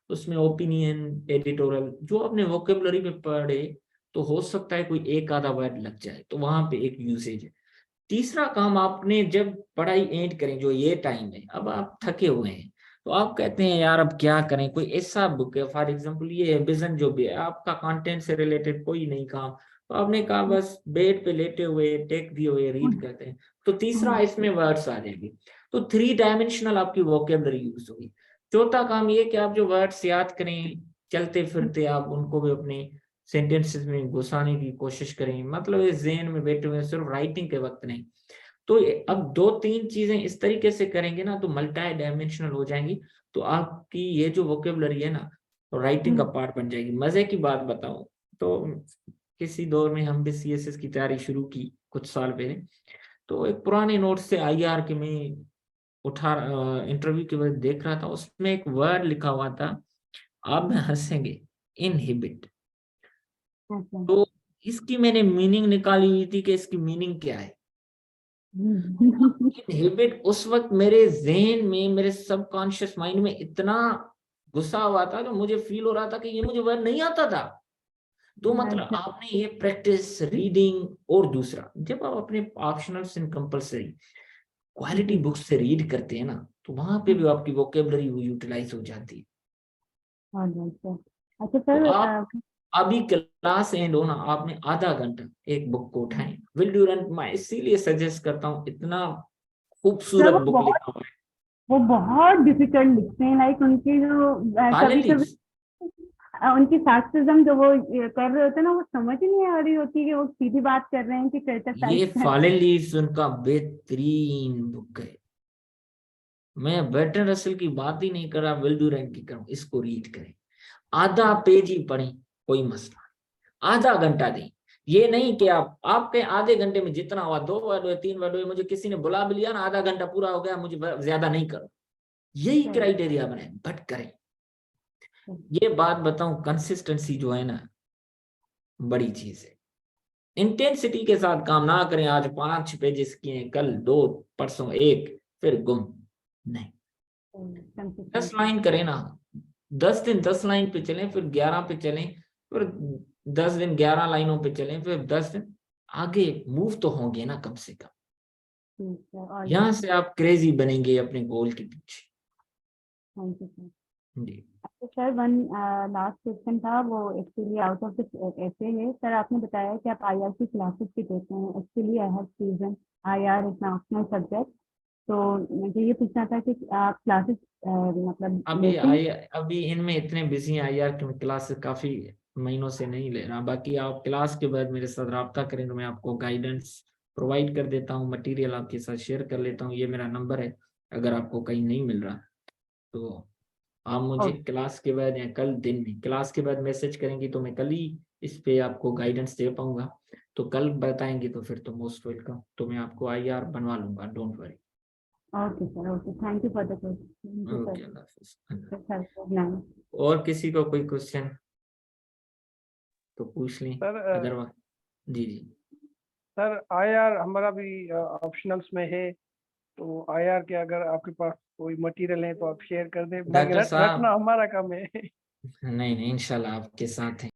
उसमें ओपिनियन, एडिटोरियल जो आपने वोकेबलरी में पढ़े, तो हो सकता है कोई एक आधा वर्ड लग जाए, तो वहां पे एक यूसेज है। तीसरा काम आपने जब पढ़ाई एंड करें, जो ये टाइम है, अब आप थके हुए हैं, तो आप कहते हैं यार अब क्या करें, कोई ऐसा बुक है, फॉर एग्जांपल ये विजन जो भी है, आपका कंटेंट से रिलेटेड कोई नहीं काम, तो आपने कहा बस बेड पे लेटे हुए टेक दिए हुए रीड करते हैं, तो तीसरा इसमें वर्ड्स आ जाएंगे। तो 3 डायमेंशनल आपकी वोकेबलरी यूज होगी। चौथा काम ये कि आप जो वर्ड्स याद करें, चलते फिरते आप उनको भी अपने सेंटेंसेस में घुसाने की कोशिश करें, मतलब ये ज़हन में बैठे हुए सिर्फ राइटिंग के वक्त नहीं। तो अब 2-3 चीजें इस तरीके से करेंगे ना तो मल्टी डायमेंशनल हो जाएंगी, तो आपकी ये जो वोकेबलरी है ना राइटिंग का पार्ट बन जाएगी। मजे की बात बताऊं तो किसी दौर में हम भी CSS की तैयारी शुरू की कुछ साल पहले, तो एक पुराने नोट से IR के मैं उठा इंटरव्यू के बाद देख रहा था, उसमें एक वर्ड लिखा हुआ था, आप हंसेंगे, इनहिबिट। अच्छा। तो इसकी मैंने मीनिंग निकाली हुई थी कि इसकी मीनिंग क्या है। इनहिबिट उस वक्त मेरे जहन में, मेरे सबकॉन्शियस माइंड में इतना गुस्सा हुआ था, तो मुझे फील हो रहा था कि ये मुझे वर्ड नहीं आता था। तो मतलब आपने ये प्रैक्टिस रीडिंग, और दूसरा जब आप अपने optionals and compulsory quality books से रीड करते हैं ना, तो वहां पे भी आपकी वोकेबलरी यूटिलाइज हो जाती है। अच्छा तो सर, आप अभी क्लास एंड होना, आपने आधा घंटा एक बुक को उठाएं, विल डू रन। मैं इसीलिए सजेस्ट करता हूँ, इतना सर खूबसूरत बुक लिखा हुआ है। वो बहुत डिफिकल्ट लिखते हैं, लाइक उनकी जो कभी कभी उनकी सार्केज्म जो वो कर रहे होते हैं ना, वो समझ ही नहीं आ रही होती कि वो सीधी बात कर रहे हैं कि ये क्रिटिसाइज फॉलन लीव्स उनका बेहतरीन बुक है। मैं बर्टन रसल की बात ही नहीं कर रहा, विल डूरेंट की कर रहा हूं। इसको रीड करें, आधा पेज ही पढ़ें, कोई मसला नहीं, आधा घंटा दें। ये नहीं कि आप आपके आधे घंटे में जितना हुआ, 2 वर्ड हुए, 3 वर्ड हुए, मुझे किसी ने बुला भी लिया ना, आधा घंटा पूरा हो गया, मुझे ज्यादा नहीं करो, यही क्राइटेरिया बने, बट करें। ये बात बताऊं, कंसिस्टेंसी जो है ना बड़ी चीज है। इंटेंसिटी के साथ काम ना करें, आज 5 पेजेस किए, कल 2, परसों 1, फिर गुम नहीं। 10 लाइन करें ना, 10 दिन 10 लाइन पे चलें, फिर 11 पे चलें, फिर 10 दिन 11 लाइनों पे चलें, फिर 10 दिन आगे मूव तो होंगे ना कम से कम। यहाँ से आप क्रेजी बनेंगे अपने गोल के पीछे। Thank you sir. जी अच्छा सर, वन लास्ट क्वेश्चन था, वो एक्चुअली आउट ऑफ दिस ऐसे है सर। आपने बताया कि आप IR की क्लासेस भी देते हैं। Actually I have chosen IR is an optional subject, तो मुझे ये पूछना था कि आप क्लासेस मतलब लेते हैं? अभी इनमें इतने बिजी हैं IR की क्लासेस काफी महीनों से नहीं ले रहा। बाकी आप क्लास के बाद मेरे साथ रब्ता करें तो मैं आपको गाइडेंस प्रोवाइड कर देता हूँ, मटेरियल आपके साथ शेयर कर लेता हूँ। ये मेरा नंबर है, अगर आपको कहीं नहीं मिल रहा तो आप मुझे क्लास के बाद या कल दिन में क्लास के बाद मैसेज करेंगी, तो मैं कल ही इस पे आपको गाइडेंस दे पाऊंगा। तो कल बताएंगे तो फिर तो मोस्ट वेलकम, तो मैं आपको IR बनवा लूंगा, don't worry. Okay sir, okay, thank you for the okay, अल्लाह हाफिज़। क्वेश्चन। और किसी को कोई क्वेश्चन तो पूछ लें, सर अदरवाइज जी जी सर IR हमारा भी ऑप्शनल्स में है, तो IR के अगर आपके पास कोई मटेरियल है तो आप शेयर कर दें, बाकी डॉक्टर साहब, रटना हमारा काम है। नहीं इंशाल्लाह आपके साथ हैं।